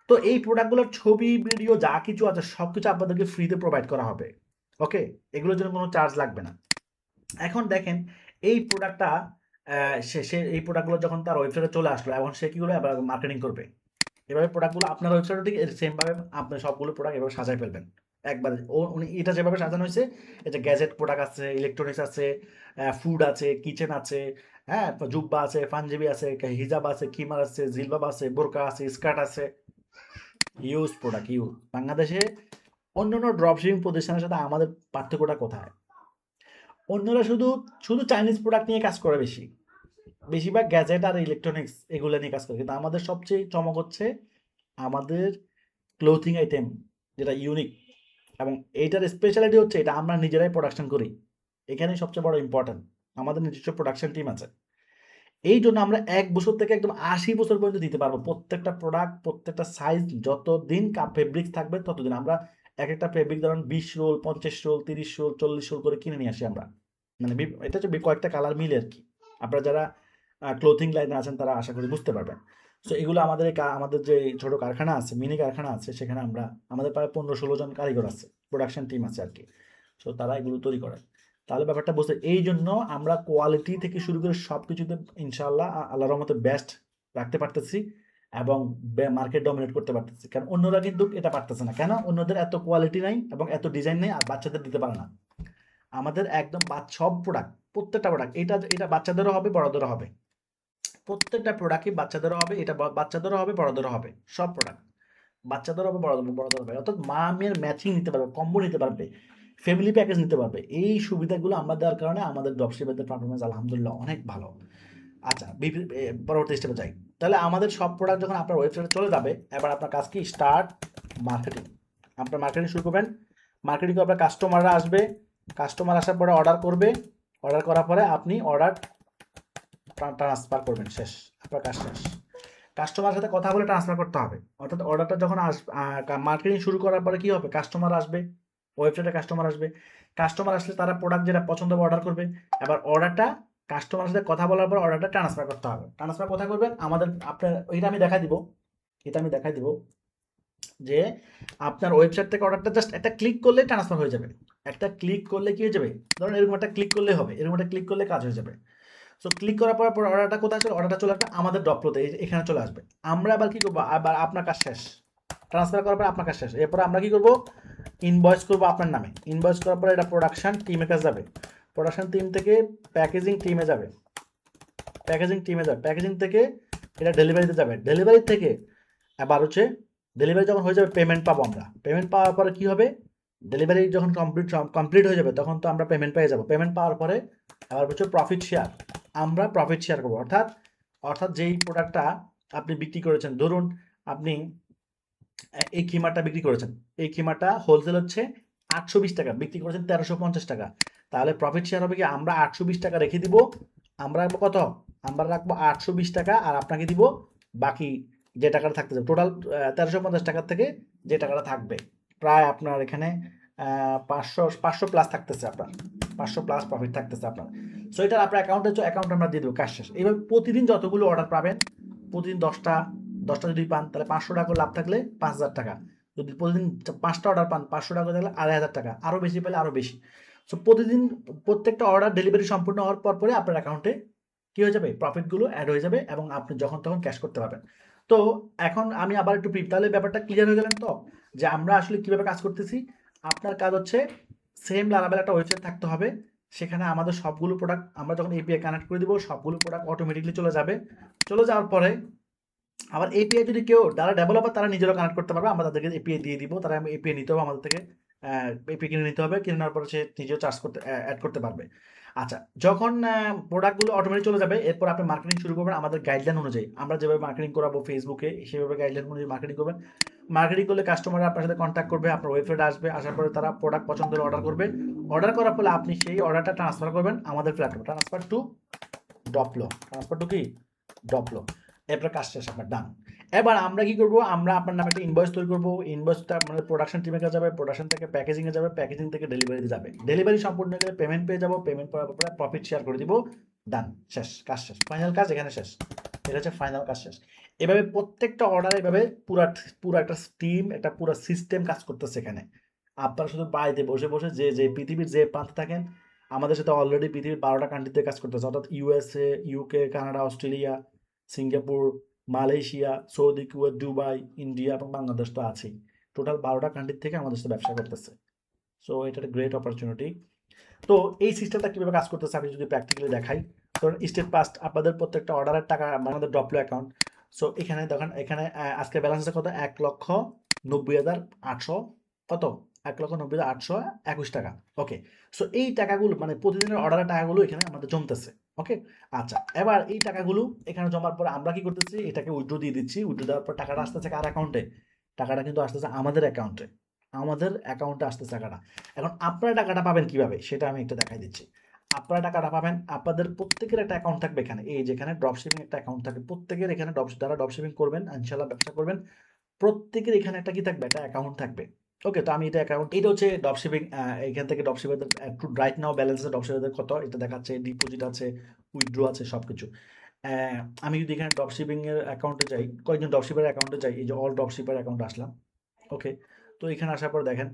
তো এই প্রোডাক্টগুলোর ছবি, ভিডিও যা কিছু আছে সব কিছু আপনাদেরকে ফ্রিতে প্রোভাইড করা হবে। ওকে, এগুলোর জন্য কোনো চার্জ লাগবে না। এখন দেখেন এই প্রোডাক্টটা, সে এই প্রোডাক্টগুলো যখন তার ওয়েবসাইটে চলে আসলো, এখন সে কীগুলো মার্কেটিং করবে, এভাবে প্রোডাক্টগুলো আপনার ওয়েবসাইটে ঠিক সেমভাবে আপনি সবগুলো প্রোডাক্ট এভাবে সাজায় ফেলবেন একবারে। উনি এটা যেভাবে সাজানো হয়েছে, এটা গ্যাজেট প্রোডাক্ট আছে, ইলেকট্রনিক্স আছে, ফুড আছে, কিচেন আছে, হ্যাঁ, জুব্বা আছে, পাঞ্জাবি আছে, হিজাব আছে, কিমার আছে, জিলবাব আছে, বোরকা আছে, স্কার্ট আছে, ইউজ প্রোডাক্ট। বাংলাদেশে অন্যান্য ড্রপশিপিং প্রতিষ্ঠানের সাথে আমাদের পার্থক্যটা কোথায়? অন্যরা শুধু শুধু চাইনিজ প্রোডাক্ট নিয়ে কাজ করে বেশি, বেশিরভাগ গ্যাজেট আর ইলেকট্রনিক্স এগুলো নিয়ে কাজ করে, কিন্তু আমাদের সবচেয়ে চমক হচ্ছে আমাদের ক্লোথিং আইটেম, যেটা ইউনিক, এবং এইটার স্পেশালিটি হচ্ছে এটা আমরা নিজেরাই প্রোডাকশন করি। এখানেই সবচেয়ে বড় ইম্পর্টেন্ট, আমাদের নিজস্ব প্রোডাকশন টিম আছে। এই জন্য আমরা ১ বছর থেকে একদম ৮০ বছর পর্যন্ত দিতে পারবো। প্রত্যেকটা প্রোডাক্ট, প্রত্যেকটা সাইজ, যতদিন ফেব্রিক্স থাকবে ততদিন। আমরা একেকটা ফেব্রিক ধরুন ২০ রোল, ৫০ রোল, ৩০ রোল, ৪০ রোল করে কিনে নিয়ে আসি আমরা। মানে এটা হচ্ছে কয়েকটা কালার মিলে আরকি। আপনারা যারা ক্লোথিং লাইনে আছেন তারা আশা করি বুঝতে পারবেন। সো এগুলো আমাদের আমাদের যে ছোট কারখানা আছে, মিনি কারখানা আছে, সেখানে আমাদের প্রায় ১৫-১৬ জন কারিগর আছে, প্রোডাকশন টিম আছে আরকি। সো তারা এগুলো তৈরি করে। তাহলে ব্যাপারটা বুঝতে, এই জন্য আমরা কোয়ালিটি থেকে শুরু করে সব কিছুতে ইনশাআল্লাহ আল্লাহর রহমতে বেস্ট রাখতে পারতেছি, এবং মার্কেট ডমিনেট করতে পারতেছি। কারণ অন্যরা কিন্তু এটা পারতেছে না। কেন? অন্যদের এত কোয়ালিটি নাই এবং এত ডিজাইন নেই, আর বাচ্চাদের দিতে পারে না। আমাদের একদম সব প্রোডাক্ট, প্রত্যেকটা প্রোডাক্ট, এটা বাচ্চাদেরও হবে, বড়দেরও হবে। প্রত্যেকটা প্রোডাক্টই বাচ্চাদেরও হবে, এটা বাচ্চাদেরও হবে, বড়দেরও হবে। সব প্রোডাক্ট বাচ্চাদেরও হবে, বড়দেরও হবে। অর্থাৎ মা মেয়ের ম্যাচিং নিতে পারবে, কম্বো নিতে পারবে, ফ্যামিলি প্যাকেজ নিতে পারবে। এই সুবিধাগুলো আমরা দেওয়ার কারণে আমাদের ড্রপশিপারদের পারফরমেন্স আলহামদুলিল্লাহ অনেক ভালো। আচ্ছা, পরবর্তী স্টেপে যাই। তাহলে আমাদের সব প্রোডাক্ট যখন আপনার ওয়েবসাইটে চলে যাবে, এবার আপনার কাজ কি? Start marketing. আপনার মার্কেটিং শুরু করবেন। মার্কেটিং করে আপনার কাস্টমাররা আসবে, কাস্টমার আসার পরে অর্ডার করবে, অর্ডার করার পরে আপনি অর্ডার ট্রান্সফার করবেন, শেষ, আপনার কাজ শেষ। কাস্টমারের সাথে কথা বলে ট্রান্সফার করতে হবে। অর্থাৎ অর্ডারটা যখন মার্কেটিং শুরু করার পরে কি হবে? কাস্টমার আসবে, ওয়েবসাইটে কাস্টমার আসবে। কাস্টমার আসলে তারা প্রোডাক্ট যেটা পছন্দ হবে অর্ডার করবে। এবার অর্ডারটা কাস্টমারের সাথে কথা বলার পর অর্ডারটা ট্রান্সফার করতে হবে। ট্রান্সফার কোথায় করবেন? আপনার এটা আমি দেখাই দিব, যে আপনার ওয়েবসাইট থেকে অর্ডারটা জাস্ট একটা ক্লিক করলে ট্রান্সফার হয়ে যাবে। একটা ক্লিক করলে কি হয়ে যাবে? ধরুন এরকম একটা ক্লিক করলে হবে, এরকম একটা ক্লিক করলে কাজ হয়ে যাবে। সো ক্লিক করার পর অর্ডারটা কোথায় আসবে? অর্ডারটা চলে আসবে আমাদের ড্রপফ্লোতে, এখানে চলে আসবে। আমরা আবার কি করবো? আবার আপনার কাজ শেষ, ট্রান্সফার করার পর আপনার কাজ শেষ। এরপর আমরা কি করবো? ইনভয়েস করবো আপনার নামে। ইনভয়েস করার পরে এটা প্রোডাকশন টিমের কাছে যাবে, প্রোডাকশন টিম থেকে প্যাকেজিং টিমে যাবে, প্যাকেজিং থেকে এটা ডেলিভারিতে যাবে, ডেলিভারি থেকে আবার হচ্ছে ডেলিভারি যখন হয়ে যাবে পেমেন্ট পাবো আমরা। পেমেন্ট পাওয়ার পরে কি হবে? ডেলিভারি যখন কমপ্লিট হয়ে যাবে তখন তো আমরা পেমেন্ট পেয়ে যাবো। পেমেন্ট পাওয়ার পরে আবার হচ্ছে প্রফিট শেয়ার, আমরা প্রফিট শেয়ার করবো। অর্থাৎ যেই প্রোডাক্টটা আপনি বিক্রি করেছেন, ধরুন আপনি এই খিমারটা বিক্রি করেছেন, এই খিমারটা হোলসেল হচ্ছে 820 টাকা, বিক্রি করেছেন 1350 টাকা। তাহলে প্রফিট শেয়ার হবে কি? আমরা 820 টাকা রেখে দিব, আমরা রাখবো কত? আমরা রাখবো 820 টাকা, আর আপনাকে দিব বাকি যে টাকাটা থাকতে যাবে। টোটাল 1350 টাকার থেকে যে টাকাটা থাকবে, প্রায় আপনার এখানে 500 প্লাস থাকতেছে, আপনার 500 প্লাস প্রফিট থাকতেছে আপনার। সো এটা আপনার অ্যাকাউন্ট আমরা দিয়ে দেবো, কাজ শেষ। এইভাবে প্রতিদিন যতগুলো অর্ডার পাবেন, প্রতিদিন 10টা যদি পান তাহলে 500 টাকা লাভ থাকলে 5000 টাকা। যদি প্রতিদিন 5টা অর্ডার পান, 500 টাকা থাকলে 2500 টাকা, আরও বেশি পেলে আরও বেশি। সো প্রতিদিন প্রত্যেকটা অর্ডার ডেলিভারি সম্পূর্ণ হওয়ার পরে আপনার অ্যাকাউন্টে কি হয়ে যাবে? প্রফিটগুলো অ্যাড হয়ে যাবে, এবং আপনি যখন তখন ক্যাশ করতে পারবেন। তো এখন আমি আবার একটু তাহলে ব্যাপারটা ক্লিয়ার হয়ে গেলেন তো, যে আমরা আসলে কিভাবে কাজ করতেছি। আপনার কাজ হচ্ছে সেম লারাবেল একটা ওয়েবসাইট থাকতে হবে, সেখানে আমাদের সবগুলো প্রোডাক্ট আমরা যখন এপিআই কানেক্ট করে দিব, সবগুলো প্রোডাক্ট অটোমেটিকলি চলে যাওয়ার পরে আবার এপিআই যদি কেউ যারা ডেভেলপার তারা নিজেরাও কানেক্ট করতে পারবে, আমরা তাদেরকে এপিআই দিয়ে দিব, তারা এপিআই নিতে হবে আমাদের থেকে, এপিআই কিনে নিতে হবে, কিনে নেওয়ার পরে সে নিজেও চার্জ করতে অ্যাড করতে পারবে। আচ্ছা, যখন প্রোডাক্টগুলো অটোমেটিক চলে যাবে, এরপর আপনি মার্কেটিং শুরু করবেন আমাদের গাইডলাইন অনুযায়ী। আমরা যেভাবে মার্কেটিং করাবো ফেসবুকে, সেভাবে গাইডলাইন অনুযায়ী মার্কেটিং করবেন। মার্কেটিং করলে কাস্টমার আপনার সাথে কন্ট্যাক্ট করবে, আপনার ওয়েবসাইটে আসবে, আসার পরে তারা প্রোডাক্ট পছন্দ হলে অর্ডার করবে। অর্ডার করার ফলে আপনি সেই অর্ডারটা ট্রান্সফার করবেন আমাদের প্ল্যাটফর্মে, ট্রান্সফার টু কি? ড্রপলো। এরপর কাজ শেষ, আপনার ডান। এবার আমরা কি করব? আমরা আপনার নামে একটা ইনভয়েস তৈরি করব। ইনভয়েসটা আমাদের প্রোডাকশন টিমের কাছে যাবে, প্রোডাকশন থেকে প্যাকেজিংয়ে যাবে, প্যাকেজিং থেকে ডেলিভারিতে যাবে। ডেলিভারি সম্পূর্ণ হয়ে গেলে পেমেন্ট পেয়ে যাবো, পেমেন্ট পাওয়ার পরে প্রফিট শেয়ার করে দিব, ডান, শেষ, কাজ শেষ, ফাইনাল কাজ এখানে শেষ। এটা হচ্ছে ফাইনাল কাজ শেষ। এভাবে প্রত্যেকটা অর্ডার এভাবে পুরা একটা টিম, একটা পুরো সিস্টেম কাজ করতেছে এখানে। আপনারা শুধু বাড়িতে বসে বসে যে পৃথিবীর যে প্রান্তে থাকেন, আমাদের সাথে অলরেডি পৃথিবীর 12টা কান্ট্রিতে কাজ করতেছে, অর্থাৎ USA, UK, Canada, Australia, Singapore, Malaysia, Saudi, Kuwait, Dubai, India এবং বাংলাদেশ তো আছেই। টোটাল 12টা কান্ট্রি থেকে আমাদের সাথে ব্যবসা করতেছে। সো এটা একটা গ্রেট অপরচুনিটি। তো এই সিস্টেমটা কীভাবে কাজ করতেছে আমি যদি প্র্যাকটিক্যালি দেখাই, ধরুন স্টেপ ফার্স্ট আপনাদের প্রত্যেকটা অর্ডারের টাকা আমাদের ড্রপলো অ্যাকাউন্ট। সো এখানে দেখেন, এখানে আজকে ব্যালেন্স আছে কত? 1,90,800 কত 1,90,821 টাকা। ওকে, সো এই টাকাগুলো মানে প্রতিদিনের অর্ডারের টাকাগুলো এখানে আমাদের জমতেছে। ওকে, আচ্ছা, এবার এই টাকাগুলো এখানে জমার পরে আমরা কি করতেছি, এটাকে উইথড্র দিয়ে দিচ্ছি। উইথড্র দেওয়ার পর টাকাটা আসতেছে কার অ্যাকাউন্টে? টাকাটা কিন্তু আসতেছে আমাদের অ্যাকাউন্টে। আমাদের অ্যাকাউন্টে আসতেছে টাকাটা। এখন আপনারা টাকাটা পাবেন কিভাবে সেটা আমি একটু দেখাই দিচ্ছি। আপনারা টাকাটা পাবেন, আপনাদের প্রত্যেকের একটা অ্যাকাউন্ট থাকবে এখানে। এই যেখানে ড্রপশিপিং একটা অ্যাকাউন্ট থাকবে প্রত্যেকের এখানে, যারা ড্রপশিপিং করবেন ইনশাআল্লাহ ব্যবসা করবেন, প্রত্যেকের এখানে একটা কি থাকবে, একটা অ্যাকাউন্ট থাকবে। ওকে, তো আমি এটা অ্যাকাউন্ট, এটা হচ্ছে ড্রপশিপিং। এখান থেকে ড্রপশিপারদের একটু রাইট নাও ব্যালেন্স আছে ড্রপশিপারদের কত এটা দেখাচ্ছে, ডিপোজিট আছে, উইথড্র আছে সবকিছু। আমি যদি এখানে ড্রপশিপিং এর অ্যাকাউন্টে যাই, কয়েকজন ড্রপশিপার অ্যাকাউন্টে যাই, এই যে অল ড্রপশিপার অ্যাকাউন্টে আসলাম। ওকে, তো এখানে আসার পর দেখেন,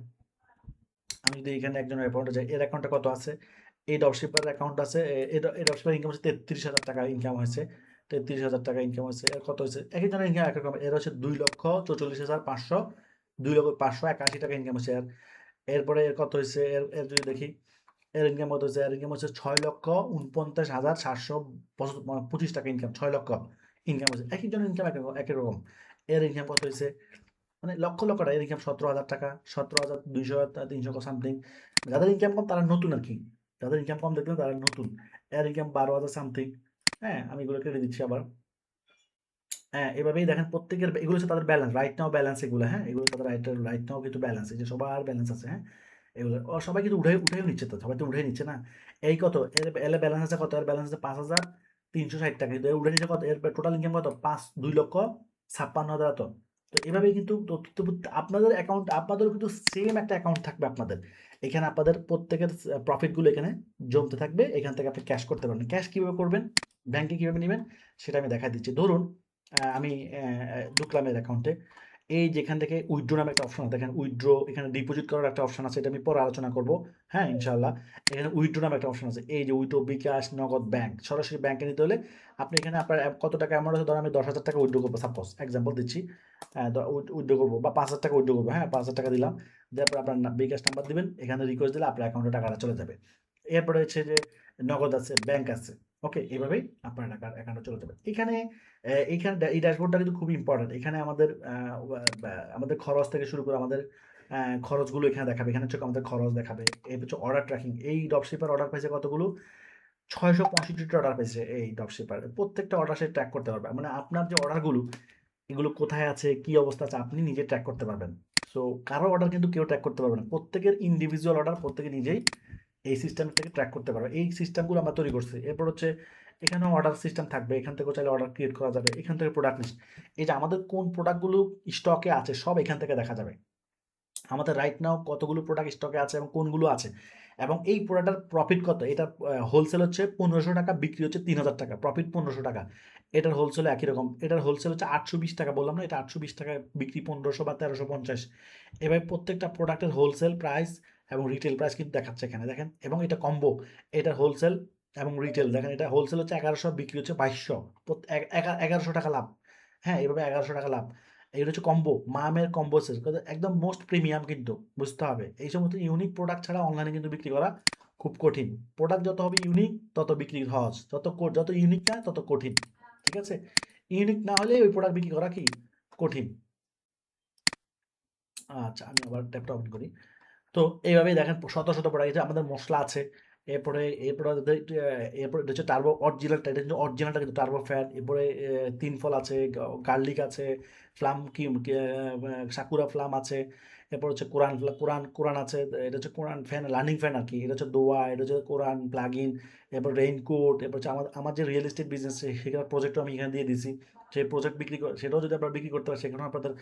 আমি যদি এখানে একজনের অ্যাকাউন্টে যাই, এর অ্যাকাউন্টে কত আছে, এই ড্রপশিপার অ্যাকাউন্ট আছে, এই ড্রপশিপার ইনকাম হচ্ছে 33,000 টাকা ইনকাম হয়েছে। 33,000 টাকা ইনকাম হয়েছে। এর কত হয়েছে, এক একজনের ইনকাম এক রকম। এর হচ্ছে 2,44,500, 2,581 টাকা ইনকাম হচ্ছে এর। এরপরে এর কত হয়েছে, এর এর যদি দেখি, এর ইনকাম কত হচ্ছে, এর ইনকাম হচ্ছে 6,49,725 টাকা ইনকাম। 6 লক্ষ ইনকাম হচ্ছে। এক একজনের ইনকাম এক এক রকম। এর ইনকাম কত হয়েছে, মানে লক্ষ লক্ষ টাকা। এর ইনকাম 17,000 টাকা, 17,200, 300 সামথিং। যাদের ইনকাম কম তারা নতুন আর কি, যাদের ইনকাম কম দেখবেন তারা নতুন। এর ইনকাম 12,000 সামথিং। হ্যাঁ, আমি এগুলো কেটে দিচ্ছি আবার। হ্যাঁ, এভাবেই দেখেন প্রত্যেকের, এগুলো হচ্ছে তাদের ব্যালেন্স, রাইট নাও ব্যালেন্স এগুলো। হ্যাঁ, এগুলো তাদের রাইট নাও কিন্তু ব্যালেন্স, এই যে সবার ব্যালেন্স আছে। হ্যাঁ, এগুলো সবাই কিন্তু উঠেও নিচ্ছে, তো সবাই তো উঠে নিচ্ছে না। এই কত এর, এর ব্যালেন্স আছে কত, এর ব্যালেন্স আছে 5,360 টাকা, কিন্তু এর উঠে নিচ্ছে কত, এর টোটাল ইনকাম কত, 2,56,000 তো। তো এভাবেই কিন্তু আপনাদের অ্যাকাউন্ট, আপনাদেরও কিন্তু সেম একটা অ্যাকাউন্ট থাকবে আপনাদের। এখানে আপনাদের প্রত্যেকের প্রফিটগুলো এখানে জমতে থাকবে। এখান থেকে আপনি ক্যাশ করতে পারবেন। ক্যাশ কিভাবে করবেন, ব্যাংকে কিভাবে নেবেন সেটা আমি দেখা দিচ্ছি। ধরুন আমি ঢুকলাম এর অ্যাকাউন্টে। এই যেখান থেকে উইথড্র নামে একটা অপশন আছে, দেখেন উইথড্র, এখানে ডিপোজিট করার একটা অপশন আছে, এটা আমি পরে আলোচনা করব। হ্যাঁ, ইনশাআল্লাহ। এখানে উইথড্র নামে একটা অপশন আছে, এই যে উইথড্র, বিকাশ, নগদ, ব্যাংক, সরাসরি ব্যাংকে নিতে হলে আপনি এখানে আপনার কত টাকা অ্যামাউন্ট আছে, ধরুন আমি 10,000 টাকা উইথড্র করবো, সাপোজ এক্সাম্পল দিচ্ছি। উইথড্র করবো, বা 5,000 টাকা উইথড্র করবো। হ্যাঁ, 5,000 টাকা দিলাম, তারপর আপনার বিকাশ নাম্বার দিবেন, এখানে রিকোয়েস্ট দিলে আপনার অ্যাকাউন্টে টাকাটা চলে যাবে। এরপরে হচ্ছে যে নগদ আছে, ব্যাংক আছে। ওকে, এভাবেই আপনার টাকার অ্যাকাউন্টে চলে যাবে। এখানে এইখানে এই ড্যাশবোর্ডটা কিন্তু খুবই ইম্পর্টেন্ট। এখানে আমাদের আমাদের খরচ থেকে শুরু করে আমাদের খরচগুলো এখানে দেখাবে। এখানে হচ্ছে আমাদের খরচ দেখাবে। এই হচ্ছে অর্ডার ট্র্যাকিং। এই ড্রপশিপার অর্ডার পাইছে কতগুলো, 665টা অর্ডার পেয়েছে এই ড্রপশিপার। প্রত্যেকটা অর্ডার সে ট্র্যাক করতে পারবে, মানে আপনার যে অর্ডারগুলো, এগুলো কোথায় আছে, কি অবস্থা আছে, আপনি নিজে ট্র্যাক করতে পারবেন। সো কারো অর্ডার কিন্তু কেউ ট্র্যাক করতে পারবে না। প্রত্যেকের ইন্ডিভিজুয়াল অর্ডার প্রত্যেকে নিজেই এই সিস্টেম থেকে ট্র্যাক করতে পারবে। এই সিস্টেমগুলো আমরা তৈরি করছি। এরপর হচ্ছে এখানেও অর্ডার সিস্টেম থাকবে, এখান থেকেও চাইলে অর্ডার ক্রিয়েট করা যাবে। এখান থেকে প্রোডাক্ট লিস্ট, এই যে আমাদের কোন প্রোডাক্টগুলো স্টকে আছে সব এখান থেকে দেখা যাবে। আমাদের রাইট নাও কতগুলো প্রোডাক্ট স্টকে আছে এবং কোনগুলো আছে, এবং এই প্রোডাক্টের প্রফিট কত। এটা হোলসেল হচ্ছে 1,500 টাকা, বিক্রি হচ্ছে 3,000 টাকা, প্রফিট 1,500 টাকা। এটার হোলসেল একই রকম, এটার হোলসেল হচ্ছে 820 টাকা, বললাম না, এটা 820 টাকা, বিক্রি 1,500 বা 1,350। এবার প্রত্যেকটা প্রোডাক্টের হোলসেল প্রাইস এবং রিটেল প্রাইস কিন্তু দেখাচ্ছে এখানে, দেখেন। এবং এটা কম্বো, এটার হোলসেল এবং রিটেল দেখেন। এটা হোলসেল হচ্ছে 1,100, বিক্রি হচ্ছে 2,200, 1,100 টাকা লাভ। হ্যাঁ, এভাবে 1,100 টাকা লাভ। এগুলো হচ্ছে কম্বো, মামের কম্বো সেল, একদম মোস্ট প্রিমিয়াম কিন্তু, বুঝতে হবে। এই সমস্ত ইউনিক প্রোডাক্ট ছাড়া অনলাইনে কিন্তু বিক্রি করা খুব কঠিন। প্রোডাক্ট যত হবে ইউনিক তত বিক্রি সহজ, যত ইউনিক না তত কঠিন। ঠিক আছে, ইউনিক না হলে ওই প্রোডাক্ট বিক্রি করা কি কঠিন। আচ্ছা, আমি আবার ট্যাবটা ওপেন করি। তো এইভাবেই দেখেন শত শত প্রোডাক্ট, এটা আমাদের মশলা আছে। এরপরে এরপরে এটা হচ্ছে টার্বো অরিজিনালটা, এটা কিন্তু অরিজিনালটা কিন্তু টার্বো ফ্যান। এরপরে তিন ফল আছে, গার্লিক আছে, ফ্লাম কি সাকুরা ফ্লাম আছে। এরপর হচ্ছে কোরআন আছে। এটা হচ্ছে কোরআন ফ্যান, লার্নিং ফ্যান আর কি। এটা হচ্ছে দোয়া, এটা হচ্ছে কোরআন প্লাগ ইন। এরপর রেইনকোট। এরপর হচ্ছে আমার যে রিয়েল এস্টেট বিজনেস, সেখানে প্রজেক্টও আমি এখানে দিয়ে দিছি। সেই প্রজেক্ট বিক্রি করে, সেটাও যদি আপনারা বিক্রি করতে পারেন, সেখানেও আপনাদের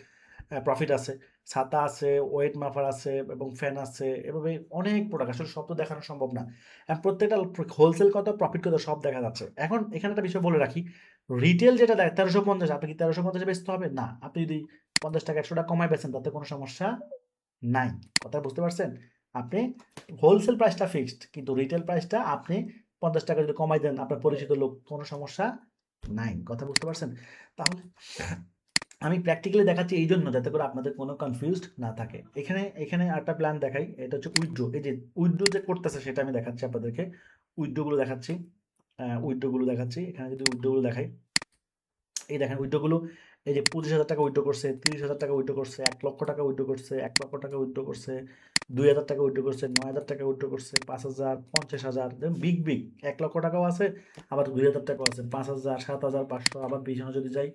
প্রফিট আছে। ছাতা আছে, ওয়েট মাফার আছে এবং ফ্যান আছে। এভাবে অনেক প্রোডাক্ট, আসলে সব তো দেখানো সম্ভব না। প্রত্যেকটা হোলসেল কত, প্রফিট কত, সব দেখা যাচ্ছে। এখন এখানে একটা বিষয় বলে রাখি, রিটেল যেটা দেয় 1350, আপনি কি 1350 বেচতে হবে না। আপনি যদি 50 টাকা 100 টাকা কমায় বেচেন তাতে কোনো সমস্যা নাই। কথা বুঝতে পারছেন। আপনি হোলসেল প্রাইসটা ফিক্সড, কিন্তু রিটেল প্রাইসটা আপনি 50 টাকা যদি কমাই দেন, আপনার পরিচিত লোক, কোনো সমস্যা নাই। কথা বুঝতে পারছেন। তাহলে আমি প্র্যাকটিক্যালি দেখাচ্ছি এই জন্য, যাতে করে আপনাদের কোনো কনফিউজড না থাকে। এখানে এখানে একটা প্ল্যান দেখাই, এটা হচ্ছে উইথড্র। এই যে উইথড্র যে করতেছে সেটা আমি দেখাচ্ছি আপনাদেরকে। উইথড্রগুলো দেখাচ্ছি, উইথড্রগুলো দেখাচ্ছি। এখানে যদি উইথড্রগুলো দেখাই, এই দেখেন উইথড্রগুলো। এই যে 25,000 টাকা উইথড্র করছে, 30,000 টাকা উইথড্র করছে, 1 লক্ষ টাকা উইথড্র করছে, 1 লক্ষ টাকা উইথড্র করছে, 2,000 টাকা উইথড্র করছে, 9,000 টাকা উইথড্র করছে, 5,000, 50,000, বিগ বিগ 1 লক্ষ টাকাও আছে, আবার 2,000 টাকাও আছে, 5,000, 7,500, আবার 20 যদি যাই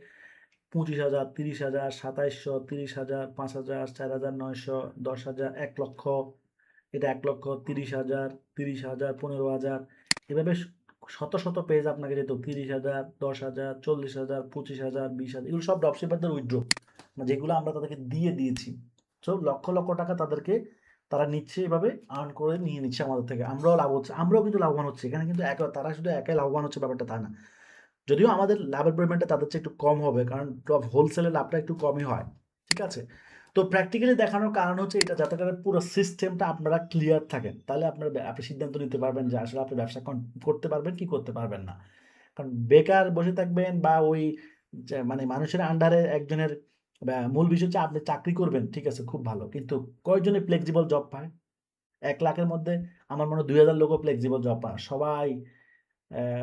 25,000, 30,000, 2,700, 30,000, 5,000, 4,900, 10,000, 1 লক্ষ, এটা 1 লক্ষ, 30,000, 30,000, 15,000, এভাবে শত শত পেজ আপনাকে যেত, 30,000, 10,000, 40,000, 25,000, 20,000, এগুলো সব ড্রপশিপারদের উইথড্র, যেগুলো আমরা তাদেরকে দিয়ে দিয়েছি। সো লক্ষ লক্ষ টাকা তাদেরকে তারা নিচ্ছে, এভাবে আর্ন করে নিয়ে নিচ্ছে আমাদের থেকে, আমরাও লাভ হচ্ছে, আমরাও কিন্তু লাভবান হচ্ছে এখানে, কিন্তু তারা শুধু একাই লাভবান হচ্ছে ব্যাপারটা তা না। যদিও আমাদের লাভের পরিমাণটা তাদের চেয়ে একটু কম হবে, কারণ হোলসেলের লাভটা একটু কমই হয়, ঠিক আছে। তো প্র্যাকটিক্যালি দেখানোর কারণ হচ্ছে এটা, যাতে করে পুরো সিস্টেমটা আপনারা ক্লিয়ার থাকেন, তাহলে আপনি সিদ্ধান্ত নিতে পারবেন যে আসলে আপনি ব্যবসা করতে পারবেন কি করতে পারবেন না। কারণ বেকার বসে থাকবেন বা ওই মানুষের আন্ডারে একজনের, মূল বিষয় হচ্ছে আপনি চাকরি করবেন, ঠিক আছে, খুব ভালো, কিন্তু কয়জনে ফ্লেক্সিবল জব পায়? 1 লাখের মধ্যে আমার মনে হয় 2,000 লোকও ফ্লেক্সিবল জব পায়, সবাই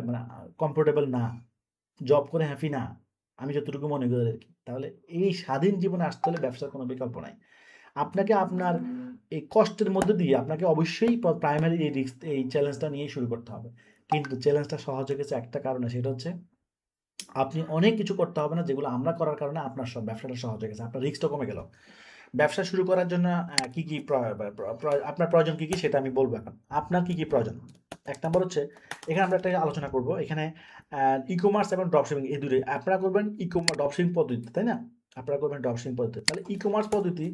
মানে কমফোর্টেবল না, জব করে হ্যাপি না, আমি যতটুকু মনে করি আর কি। তাহলে এই স্বাধীন জীবনে আসতে হলে ব্যবসার কোনো বিকল্প নাই। আপনাকে আপনার এই কষ্টের মধ্যে দিয়ে আপনাকে অবশ্যই প্রাইমারি এই চ্যালেঞ্জটা নিয়েই শুরু করতে হবে। কিন্তু চ্যালেঞ্জটা সহজ হয়ে গেছে একটা কারণে, সেটা হচ্ছে আপনি অনেক কিছু করতে হবে না, যেগুলো আমরা করার কারণে আপনার সব ব্যবসাটা সহজ হয়ে গেছে, আপনার রিস্কটা কমে গেল। ব্যবসা শুরু করার জন্য কি কি আপনার প্রয়োজন কি কি সেটা আমি বলবো এখন। আপনার কি কি প্রয়োজন? 1 নাম্বার হচ্ছে, এখানে আমরা একটা আলোচনা করব, এখানে ই-কমার্স এবং ড্রপশিপিং এই দুটোই আপনারা করবেন, ড্রপশিপিং পদ্ধতি, তাই না? আপনারা করবেন ড্রপশিপিং পদ্ধতি। তাহলে ই-কমার্স পদ্ধতি,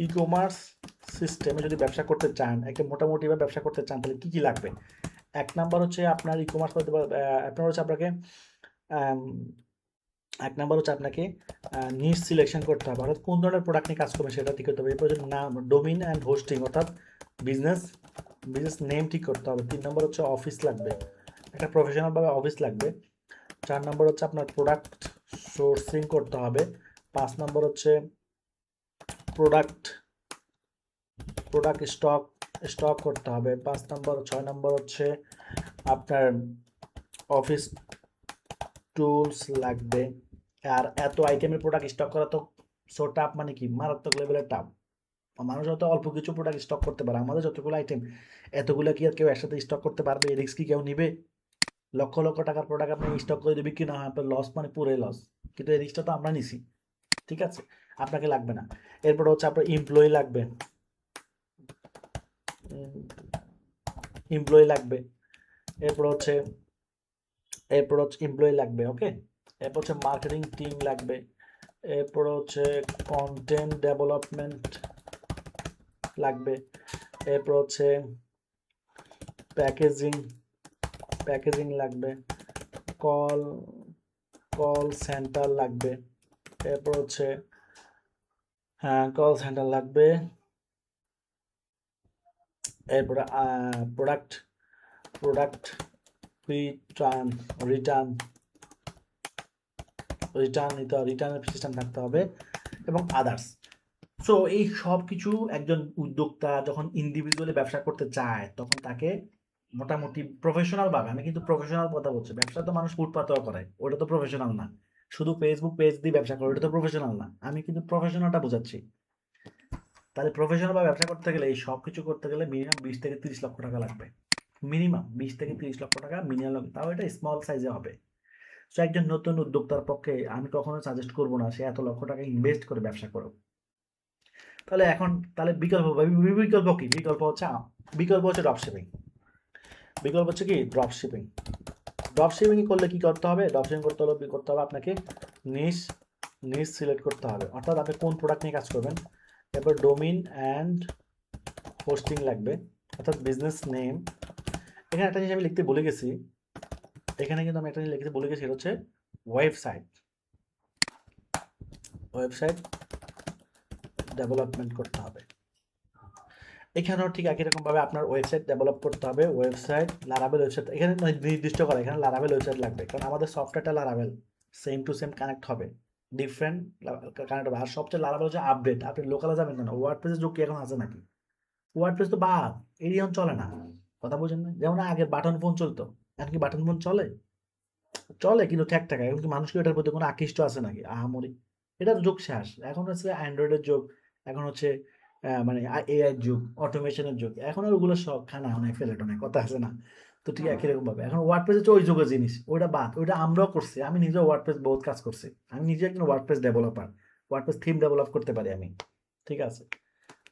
ই-কমার্স সিস্টেমে যদি ব্যবসা করতে চান, একটা মোটামুটিভাবে ব্যবসা করতে চান, তাহলে কি কি লাগবে? 1 নাম্বার হচ্ছে আপনার ই-কমার্স পদ্ধতি, আপনার হচ্ছে আপনাকে 1 নাম্বার হচ্ছে আপনাকে নিশ সিলেকশন করতে হবে, অর্থাৎ কোন ধরনের প্রোডাক্ট নিয়ে কাজ করবেন সেটা ঠিক করতে হবে। এরপর হচ্ছে নাম, ডোমিন অ্যান্ড হোস্টিং, অর্থাৎ বিজনেস নেম ঠিক করতে হবে। 3 নম্বর হচ্ছে অফিস লাগবে, একটা প্রফেশনালভাবে অফিস লাগবে। 4 নম্বর হচ্ছে আপনার প্রোডাক্ট সোর্সিং করতে হবে। 5 নম্বর হচ্ছে প্রোডাক্ট স্টক করতে হবে। 5 নম্বর, 6 নম্বর হচ্ছে আপনার অফিস টুলস লাগবে। আর এত আইটেমের প্রোডাক্ট স্টক করা তো সো টাফ, মানে কি মারাত্মক লেভেলের টাফ। মানুষ হয়তো অল্প কিছু প্রোডাক্ট স্টক করতে পারে, আমাদের যতগুলো আইটেম এতগুলো কি আর কেউ একসাথে স্টক করতে পারবে? এই রিস্ক কি কেউ নিবে? লক্ষ লক্ষ টাকার প্রোডাক্ট আপনি স্টক করে দিয়ে বিক্রি না হয়, আপনার লস, মানে পুরোই লস। কিন্তু এই রিস্কটা তো আমরা নিছি, ঠিক আছে, আপনাকে লাগবে না। এরপর হচ্ছে আপনার এমপ্লয়ি লাগবে, এরপর হচ্ছে এমপ্লয়ি লাগবে, ওকে। এরপর হচ্ছে মার্কেটিং টিম লাগবে। এরপর হচ্ছে কন্টেন্ট ডেভেলপমেন্ট লাগবে। এরপর হচ্ছে প্যাকেজিং লাগবে। কল সেন্টার লাগবে। এরপর হচ্ছে কল সেন্টার লাগবে। এরপরে প্রোডাক্ট রিটার্নের সিস্টেম থাকতে হবে এবং আদার্স। সো এই সব কিছু একজন উদ্যোক্তা যখন ইন্ডিভিজুয়ালি ব্যবসা করতে চায়, তখন তাকে মোটামুটি প্রফেশনালভাবে, আমি কিন্তু প্রফেশনাল কথা বলছি, ব্যবসা তো মানুষ ফুটপাতেও করে, ওটা তো প্রফেশনাল না। শুধু ফেসবুক পেজ দিয়ে ব্যবসা করে, ওটা তো প্রফেশনাল না। আমি কিন্তু প্রফেশনালটা বোঝাচ্ছি। তাহলে প্রফেশনাল বা ব্যবসা করতে গেলে, এই সব কিছু করতে গেলে মিনিমাম 20 থেকে 30 লক্ষ টাকা লাগবে। মিনিমাম 20 থেকে 30 লক্ষ টাকা মিনিমাম, তাও এটা স্মল সাইজে হবে। সো একজন নতুন উদ্যোক্তার পক্ষে আমি কখনো সাজেস্ট করবো না সে এত লক্ষ টাকা ইনভেস্ট করে ব্যবসা করুক। তাহলে বিকল্প কি? বিকল্প হচ্ছে ড্রপশিপিং। বিকল্প হচ্ছে কি? ড্রপশিপিং করলে কি করতে হবে? ড্রপশিপিং করতে হবে আপনাকে নিশ সিলেক্ট করতে হবে, অর্থাৎ আপনি কোন প্রোডাক্ট নিয়ে কাজ করবেন। এরপর ডোমিন অ্যান্ড হোস্টিং লাগবে, অর্থাৎ বিজনেস নেম। এখানে একটা জিনিস আমি লিখতে ভুলে গেছি, সেটা হচ্ছে ওয়েবসাইট ডেভেলপমেন্ট করতে হবে। এখানেও ঠিক একই রকমভাবে আপনার ওয়েবসাইট ডেভেলপ করতে হবে। লারাভেল ওয়েবসাইট এখানে নির্দিষ্ট করা, এখানে লারাভেল ওয়েবসাইট লাগবে, কারণ আমাদের সফটওয়্যারটা Laravel, same to same connect হবে, ডিফারেন্ট কানেক্ট হবে। আর সবচেয়ে লারাভেল হচ্ছে আপডেট, আপনি লোকালে যাবেন না। ওয়ার্ডপ্রেসের যুগ কি এখন আছে নাকি? ওয়ার্ডপ্রেস তো বাদ, এরিয়ন চলে না, কথা বুঝেন না? যেমন আগের বাটন ফোন চলতো, এখন কি বাটন ফোন চলে? চলে, কিন্তু ঠেক টাকা। এখন কি মানুষকে এটার প্রতি কোনো আকৃষ্ট আছে নাকি? আহামরি এটার যুগ শেষ। এখন হচ্ছে অ্যান্ড্রয়েডের যুগ, এখন হচ্ছে মানে এআই যুগ, অটোমেশনের যুগ। এখন আর ওগুলো সব খানা অনেক ফেলেটনে কথা আছে না? তো ঠিক একই রকম ভাবে এখন ওয়ার্ডপ্রেস হচ্ছে ওই যুগের জিনিস, ওইটা বাদ, ওইটা আমরাও করছি। আমি নিজেও ওয়ার্ডপ্রেস বহুত কাজ করছি, আমি নিজে একজন WordPress developer, WordPress theme develop করতে পারি আমি, ঠিক আছে?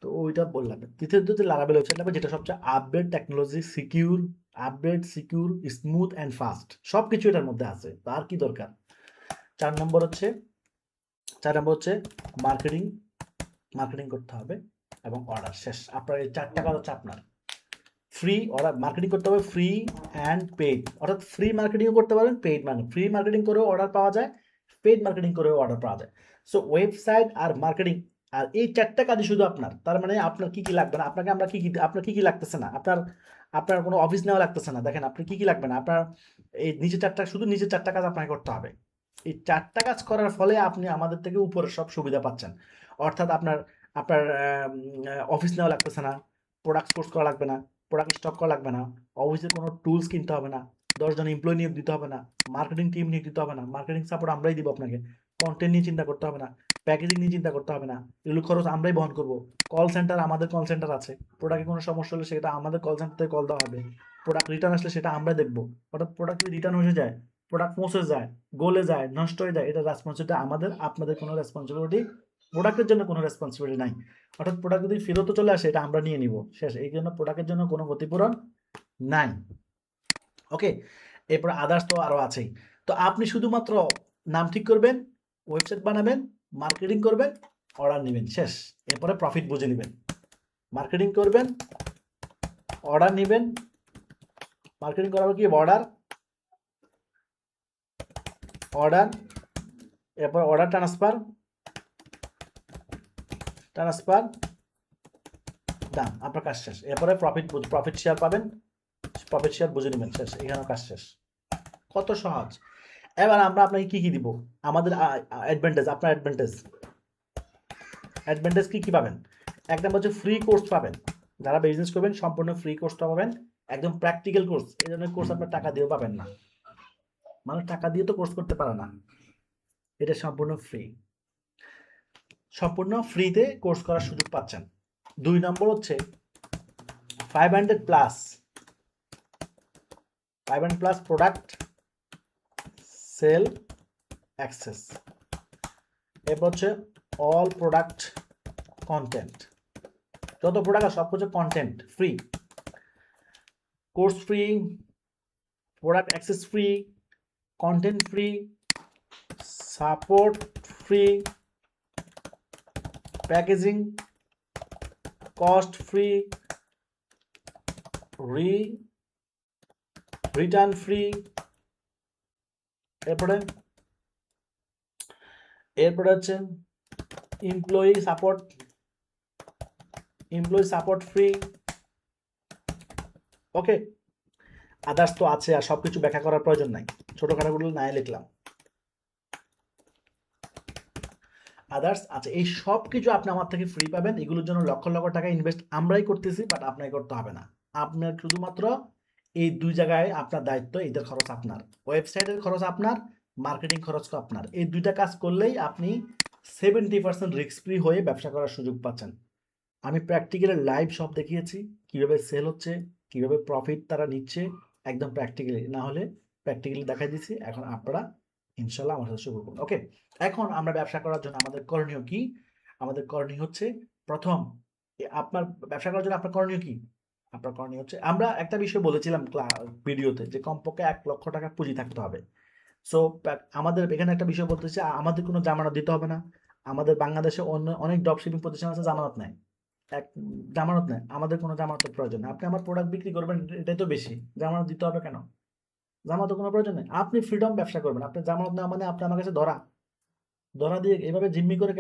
তো ওইটা বললাম। তৃতীয়ত যে লারাবেল ওয়েবসাইট লাগবে, যেটা সবচেয়ে update technology, secure, update, secure, smooth and fast, সব কিছু এটার মধ্যে আছে। তো আর কি দরকার? 4 নম্বর হচ্ছে মার্কেটিং, মার্কেটিং করতে হবে এবং অর্ডার। শেষ। আপনার এই 4টা কাজ হচ্ছে আপনার। ফ্রি অর্ডার মার্কেটিং করতে হবে, ফ্রি অ্যান্ড পেইড, অর্থাৎ ফ্রি মার্কেটিংও করতে পারেন, পেইড মানে ফ্রি মার্কেটিং করেও অর্ডার পাওয়া যায়, পেইড মার্কেটিং করেও অর্ডার পাওয়া যায়। সো ওয়েবসাইট আর মার্কেটিং, আর এই 4টা কাজই শুধু আপনার। তার মানে আপনার কি কি লাগবে না, আপনাকে আমরা কি কি, আপনার কি কি লাগতেছে না, আপনার আপনার কোনো অফিস নেওয়া লাগতেছে না। দেখেন আপনি কি কি লাগবে না, আপনার এই নিচে 4টা, শুধু নিচে 4টা কাজ আপনাকে করতে হবে। এই 4টা কাজ করার ফলে আপনি আমাদের থেকে উপরের সব সুবিধা পাচ্ছেন। অর্থাৎ আপনার আপনার অফিস নেওয়া লাগতেছে না, প্রোডাক্ট কোর্স করা লাগবে না, প্রোডাক্ট স্টক করা লাগবে না, অফিসের কোনো টুলস কিনতে হবে না, 10 জন এমপ্লয়ি নিয়োগ দিতে হবে না, মার্কেটিং টিম নিয়োগ দিতে হবে না, মার্কেটিং সাপোর্ট আমরাই দিব আপনাকে, কন্টেন্ট নিয়ে চিন্তা করতে হবে না, প্যাকেজিং নিয়ে চিন্তা করতে হবে না, এগুলো খরচ আমরাই বহন করবো। কল সেন্টার, আমাদের কল সেন্টার আছে, প্রোডাক্টে কোনো সমস্যা হলে সেটা আমাদের কল সেন্টার থেকে কল দেওয়া হবে, প্রোডাক্ট রিটার্ন আসলে সেটা আমরা দেখবো। অর্থাৎ প্রোডাক্ট যদি রিটার্ন হয়ে যায়, প্রোডাক্ট পৌঁছে যায়, গলে যায়, নষ্ট হয়ে যায়, এটা রেসপন্সিবিলিটি আমাদের, আপনাদের কোনো রেসপন্সিবিলিটি, প্রোডাক্টের জন্য কোনো রেসপন্সিবিলিটি নাই। অর্থাৎ প্রোডাক্ট যদি ফেরত চলে আসে, এটা আমরা নিয়ে নিব, শেষ। এই জন্য প্রোডাক্টের জন্য কোনো ক্ষতিপূরণ নাই। ওকে, এরপর আদার্স তো আরও আছেই। তো আপনি শুধুমাত্র নাম ঠিক করবেন, ওয়েবসাইট বানাবেন, মার্কেটিং করবেন, অর্ডার নেবেন, শেষ। এরপরে প্রফিট বুঝে নেবেন। মার্কেটিং করবেন, অর্ডার নেবেন, মার্কেটিং করার কি অর্ডার, অর্ডার, এরপর অর্ডার ট্রান্সফার, দাম, আপনার কাজ শেষ। এরপরে প্রফিট শেয়ার পাবেন, প্রফিট শেয়ার বুঝে নেবেন, শেষ। এখানেও কাজ শেষ। কত সহজ। এবার আমরা আপনাকে কি কি দিব, আমাদের অ্যাডভান্টেজ, আপনার অ্যাডভান্টেজ কি কি পাবেন? এক নম্বর হচ্ছে ফ্রি কোর্স পাবেন, যারা বিজনেস করবেন সম্পূর্ণ ফ্রি কোর্সটা পাবেন, একদম প্র্যাকটিক্যাল কোর্স। এই ধরনের কোর্স আপনার টাকা দিয়েও পাবেন না, মানুষ টাকা দিয়ে তো কোর্স করতে পারে না, এটা সম্পূর্ণ ফ্রি, সম্পূর্ণ ফ্রিতে কোর্স করার সুযোগ পাচ্ছেন। 2 নম্বর হচ্ছে 500+ প্রোডাক্ট সেল অ্যাক্সেস। এরপর হচ্ছে অল প্রোডাক্ট কন্টেন্ট, যত প্রোডাক্ট সব কিছু content free, course free, product access free, content free, support free, packaging cost free, return free. এরপরে হচ্ছে employee support free. Okay, others তো আছে, আর সবকিছু ব্যাখ্যা করার প্রয়োজন নাই, ছোটখাটোগুলো নাই লিখলাম। আদার্স আছে, এই সব কিছু আপনি আমার থেকে ফ্রি পাবেন। এগুলোর জন্য লক্ষ লক্ষ টাকা ইনভেস্ট আমরাই করতেছি, বাট আপনাকে করতে হবে না। আপনার শুধুমাত্র এই 2 জায়গায় আপনার দায়িত্ব, এদের খরচ আপনার, ওয়েবসাইটের খরচ আপনার, মার্কেটিং খরচ আপনার। এই 2টা কাজ করলেই আপনি 70% রিস্ক ফ্রি হয়ে ব্যবসা করার সুযোগ পাচ্ছেন। আমি প্র্যাকটিক্যালি লাইভ সব দেখিয়েছি, কিভাবে সেল হচ্ছে, কিভাবে প্রফিট তারা নিচ্ছে, একদম প্র্যাকটিক্যালি, না হলে প্র্যাকটিক্যালি দেখাই দিচ্ছি। এখন আপনারা ইনশাল্লাহ আমার সাথে শুরু করুন। ওকে, এখন আমরা ব্যবসা করার জন্য আমাদের করণীয় কি? আমাদের করণীয় হচ্ছে, প্রথম, আপনার ব্যবসা করার জন্য আপনার করণীয় কি? আপনার করণীয় হচ্ছে, আমরা একটা বিষয় বলেছিলাম ভিডিওতে, যে কমপক্ষে 1 লক্ষ টাকা পুঁজি থাকতে হবে। সো আমাদের এখানে একটা বিষয় বলতেছে, আমাদের কোনো জামানত দিতে হবে না। আমাদের বাংলাদেশে অনেক ড্রপ শিপিং প্রতিষ্ঠান আছে, জামানত নেয়, জামানত নেয়, আমাদের কোনো জামানতের প্রয়োজন নেই। আপনি আমার প্রোডাক্ট বিক্রি করবেন, এটাই তো বেশি, জামানত দিতে হবে কেন? জামানতের কোনো প্রয়োজন নেই, আপনি ফ্রিডম ব্যবসা করবেন। আপনি জামানত নেওয়া মানে আপনি আমার কাছে ধরা দিয়ে এভাবে জিম্মি করে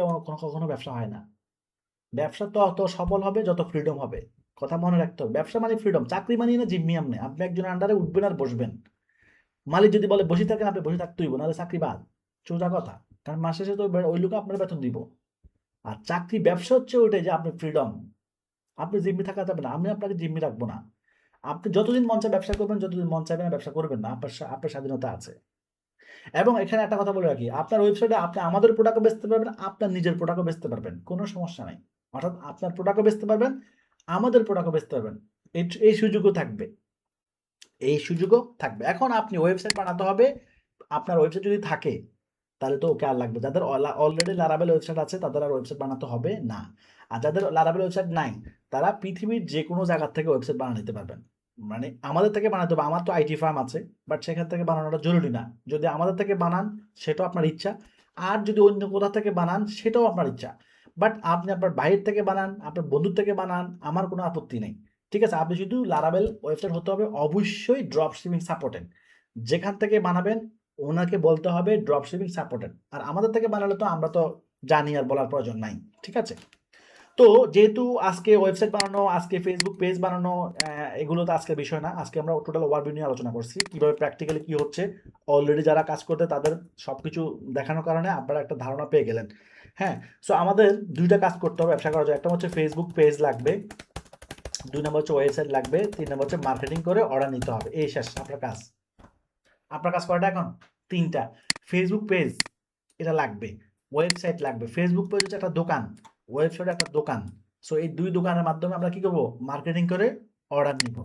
কখনো ব্যবসা হয় না। ব্যবসা তো অত সফল হবে যত ফ্রিডম হবে, কথা মনে রাখতে হবে। ব্যবসা মানে ফ্রিডম, চাকরি মানিয়ে না জিম্মি। আপনি একজন আন্ডারে উঠবেন আর বসবেন, মালিক যদি বলে বসে থাকেন, আপনি বসে থাকতে হইব, নাহলে চাকরি বাদ, সোজা কথা। কারণ মাস শেষে তো ওই লোক আপনার বেতন দিব। আর চাকরি, ব্যবসা হচ্ছে ওইটাই যে আপনি ফ্রিডম, আপনি জিম্মি থাকা যাবে না, আমি আপনাকে জিম্মি রাখবো না। আপনি যতদিন মন চায় ব্যবসা করবেন, যতদিন মন চাইবে না ব্যবসা করবেন না, আপনার স্বাধীনতা আছে। এবং এখানে একটা কথা বলে রাখি, আপনার ওয়েবসাইটে আপনি আমাদের প্রোডাক্টও বেচতে পারবেন, আপনার নিজের প্রোডাক্টও বেচতে পারবেন। কোনো সমস্যা নাই। অর্থাৎ আপনার প্রোডাক্টও বেচতে পারবেন, আমাদের প্রোডাক্টও বেচতে পারবেন। এই সুযোগও থাকবে। এই সুযোগও থাকবে। এখন আপনি ওয়েবসাইট বানাতে হবে। আপনার ওয়েবসাইট যদি থাকে, তাহলে তো ওকে আর লাগবে। যাদের অলরেডি লারাবেল ওয়েবসাইট আছে, তাদের আর ওয়েবসাইট বানাতে হবে না। আর যাদের লারাবেল ওয়েবসাইট নাই, তারা পৃথিবীর যেকোনো জায়গা থেকে ওয়েবসাইট বানিয়ে নিতে পারবেন। মানে আমাদের থেকে বানাতে হবে। আমার তো আইটি ফার্ম আছে, বাট সেখান থেকে বানানোটা জরুরি না। যদি আমাদের থেকে বানান, সেটাও আপনার ইচ্ছা। আর যদি অন্য কোথা থেকে বানান, সেটাও আপনার ইচ্ছা। বাট আপনি আপনার বাইরে থেকে বানান, আপনার বন্ধুর থেকে বানান, আমার কোনো আপত্তি নেই। ঠিক আছে? আপনি শুধু লারাবেল ওয়েবসাইট হতে হবে অবশ্যই ড্রপ শিপিং সাপোর্টেড। যেখান থেকে বানাবেন, ওনাকে বলতে হবে ড্রপ শিপিং সাপোর্টেড। আর আমাদের থেকে বানালে তো আমরা তো জানি, আর বলার প্রয়োজন নাই। ঠিক আছে? তো যেহেতু আজকে ওয়েবসাইট বানানো, আজকে ফেসবুক পেজ বানানো, এগুলো তো আজকের বিষয় না। আজকে আমরা টোটাল ওভারভিউ নিয়ে আলোচনা করছি, কিভাবে প্র্যাকটিক্যালি কি হচ্ছে। অলরেডি যারা কাজ করতে, তাদের সবকিছু দেখানোর কারণে আপনারা একটা ধারণা পেয়ে গেলেন। হ্যাঁ, সো আমাদের দুইটা কাজ করতে হবে ব্যবসা করার জন্য। একটা হচ্ছে ফেসবুক পেজ লাগবে, 2 নম্বর হচ্ছে ওয়েবসাইট লাগবে, 3 নম্বর হচ্ছে মার্কেটিং করে অর্ডার নিতে হবে। এই শেষ আপনার কাজ। আপনার কাজ কয়টা এখন? 3টা। ফেসবুক পেজ এটা লাগবে, ওয়েবসাইট লাগবে। ফেসবুক পেজ হচ্ছে একটা দোকান, ওয়েবসাইট একটা দোকান। সো এই 2 দোকানের মাধ্যমে আমরা কি করব? মার্কেটিং করে অর্ডার নিব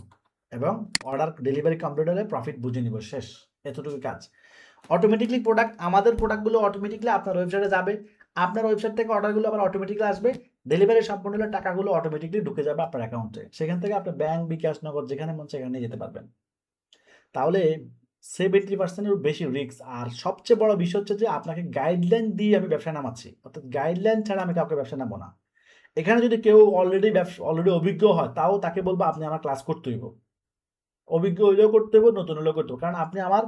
এবং অর্ডার ডেলিভারি কমপ্লিট হলে প্রফিট বুঝে নিব। শেষ। এতটুকু কাজ। অটোমেটিকলি আমাদের প্রোডাক্টগুলো অটোমেটিকলি আপনার ওয়েবসাইটে যাবে। আপনার ওয়েবসাইট থেকে অর্ডারগুলো আবার অটোমেটিকলি আসবে। ডেলিভারি সম্পূর্ণ হলে টাকাগুলো অটোমেটিকলি ঢুকে যাবে আপনার অ্যাকাউন্টে। সেখান থেকে আপনি ব্যাংক, বিকাশ, নগদ যেখানে মন সেখানে নিয়ে যেতে পারবেন। তাহলে 70% এর বেশি রিস্ক। আর সবচেয়ে বড় বিষয় হচ্ছে যে আপনাকে গাইডলাইন দিয়ে আমি ব্যবসায় নামাচ্ছি। অর্থাৎ গাইডলাইন ছাড়া আমি কাউকে ব্যবসায় নামাবো না। এখানে যদি কেউ অলরেডি অভিজ্ঞ হয়, তাও তাকে বলবো আপনি আমার ক্লাস করতে হইব। অভিজ্ঞ হইলেও করতে হইব, নতুন হলেও করতে হইব। কারণ আপনি আমার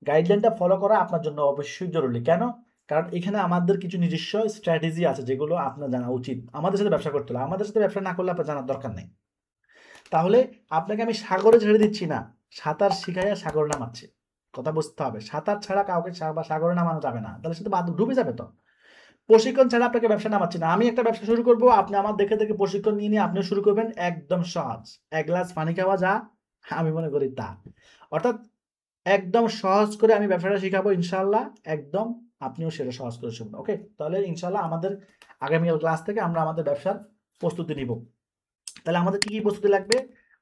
গাইডলাইনটা ফলো করা আপনার জন্য অবশ্যই জরুরি। কেন? কারণ এখানে আমাদের কিছু নিজস্ব স্ট্র্যাটেজি আছে, যেগুলো আপনার জানা উচিত। আমাদের সাথে ব্যবসা করতে হলে, আমাদের সাথে ব্যবসা না করলে আপনার জানার দরকার নেই। তাহলে আপনাকে আমি সাগরে ছেড়ে দিচ্ছি না, সাঁতার শিখাইয়া সাগরে নামাচ্ছি। কথা বুঝতে হবে। সাঁতার ছাড়া কাউকে সাগরে নামানো যাবে না, তাহলে সে তো ডুবে যাবে। তো প্রশিক্ষণ ছাড়া আপনাকে ব্যবসা নামাচ্ছি না। আমি একটা ব্যবসা শুরু করব, আপনি আমার দেখে দেখে প্রশিক্ষণ নিয়ে নিয়ে আপনিও শুরু করবেন। একদম সহজ। এক গ্লাস পানি খাওয়া যা, আমি মনে করি তা। অর্থাৎ একদম সহজ করে আমি ব্যবসাটা শিখাবো ইনশাল্লাহ। একদম আপনিও সেটা সহজ করে শিখবেন। ওকে? তাহলে ইনশাল্লাহ আমাদের আগামীকাল ক্লাস থেকে আমরা আমাদের ব্যবসার প্রস্তুতি নিব। তাহলে আমাদের কি কি প্রস্তুতি লাগবে?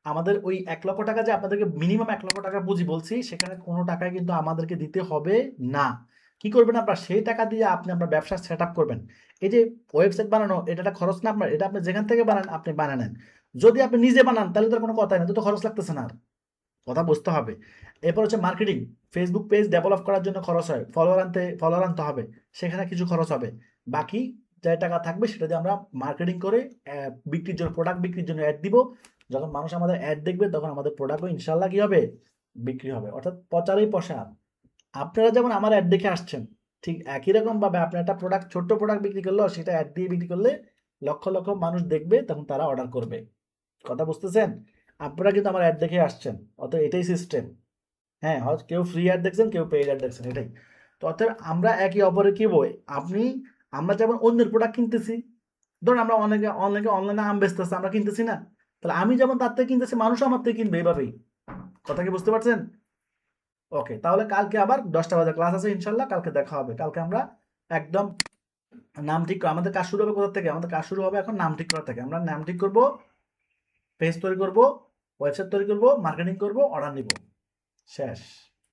আমাদের ওই 1,00,000 টাকা যে আপনাদেরকে মিনিমাম 1,00,000 টাকা পুঁজি বলছি, সেখানে কোনো টাকাই কিন্তু আমাদেরকে দিতে হবে না। কি করবেন আপনার? সেই টাকা দিয়ে আপনি আপনার ব্যবসা সেট আপ করবেন। এই যে ওয়েবসাইট বানানো, এটা একটা খরচ না আপনার? এটা আপনি যেখান থেকে বানান, আপনি বানায় নেন। যদি আপনি নিজে বানান, তাহলে তো আর কোনো কথাই না, তো খরচ লাগতেছে না আর। কথা বুঝতে হবে। এরপর হচ্ছে মার্কেটিং। ফেসবুক পেজ ডেভেলপ করার জন্য খরচ হয়, ফলোয়ার আনতে হবে, সেখানে কিছু খরচ হবে। বাকি যে টাকা থাকবে সেটা দিয়ে আমরা মার্কেটিং করে বিক্রির জন্য, প্রোডাক্ট বিক্রির জন্য অ্যাড দিব। যখন মানুষ আমাদের অ্যাড দেখবে, তখন আমাদের প্রোডাক্টও ইনশাল্লাহ কি হবে? বিক্রি হবে। অর্থাৎ প্রচারই প্রসার। আপনারা যেমন আমার অ্যাড দেখে আসছেন, ঠিক একই রকম ভাবে আপনি একটা প্রোডাক্ট, ছোট্ট প্রোডাক্ট বিক্রি করলেও সেটা অ্যাড দিয়ে বিক্রি করলে লক্ষ লক্ষ মানুষ দেখবে, তখন তারা অর্ডার করবে। কথা বুঝতেছেন? আপনারা কিন্তু আমার অ্যাড দেখে আসছেন, অতএব এটাই সিস্টেম। হ্যাঁ, হয়তো কেউ ফ্রি অ্যাড দেখছেন, কেউ পেইড অ্যাড দেখছেন, এটাই। তো অতএব আমরা একে অপরের কি বই, আমরা যেমন অন্যের প্রোডাক্ট কিনতেছি, ধরুন আমরা অনলাইনে আম বেচতেছে, আমরা কিনতেছি না? তাহলে আমি যেমন তার থেকে কিনতেছি, মানুষও আমার থেকে কিনবে এভাবেই। কথা কি বুঝতে পারছেন? ওকে, তাহলে কালকে আবার 10টা বাজে ক্লাস আছে ইনশাল্লাহ। কালকে দেখা হবে। কালকে আমরা একদম নাম ঠিক আমাদের কাজ শুরু হবে কোথা থেকে? আমাদের কাজ শুরু হবে এখন নাম ঠিক করা থেকে। আমরা নাম ঠিক করব, পেজ তৈরি করব, ওয়েবসাইট তৈরি করব, মার্কেটিং করব, অর্ডার নিব। শেষ।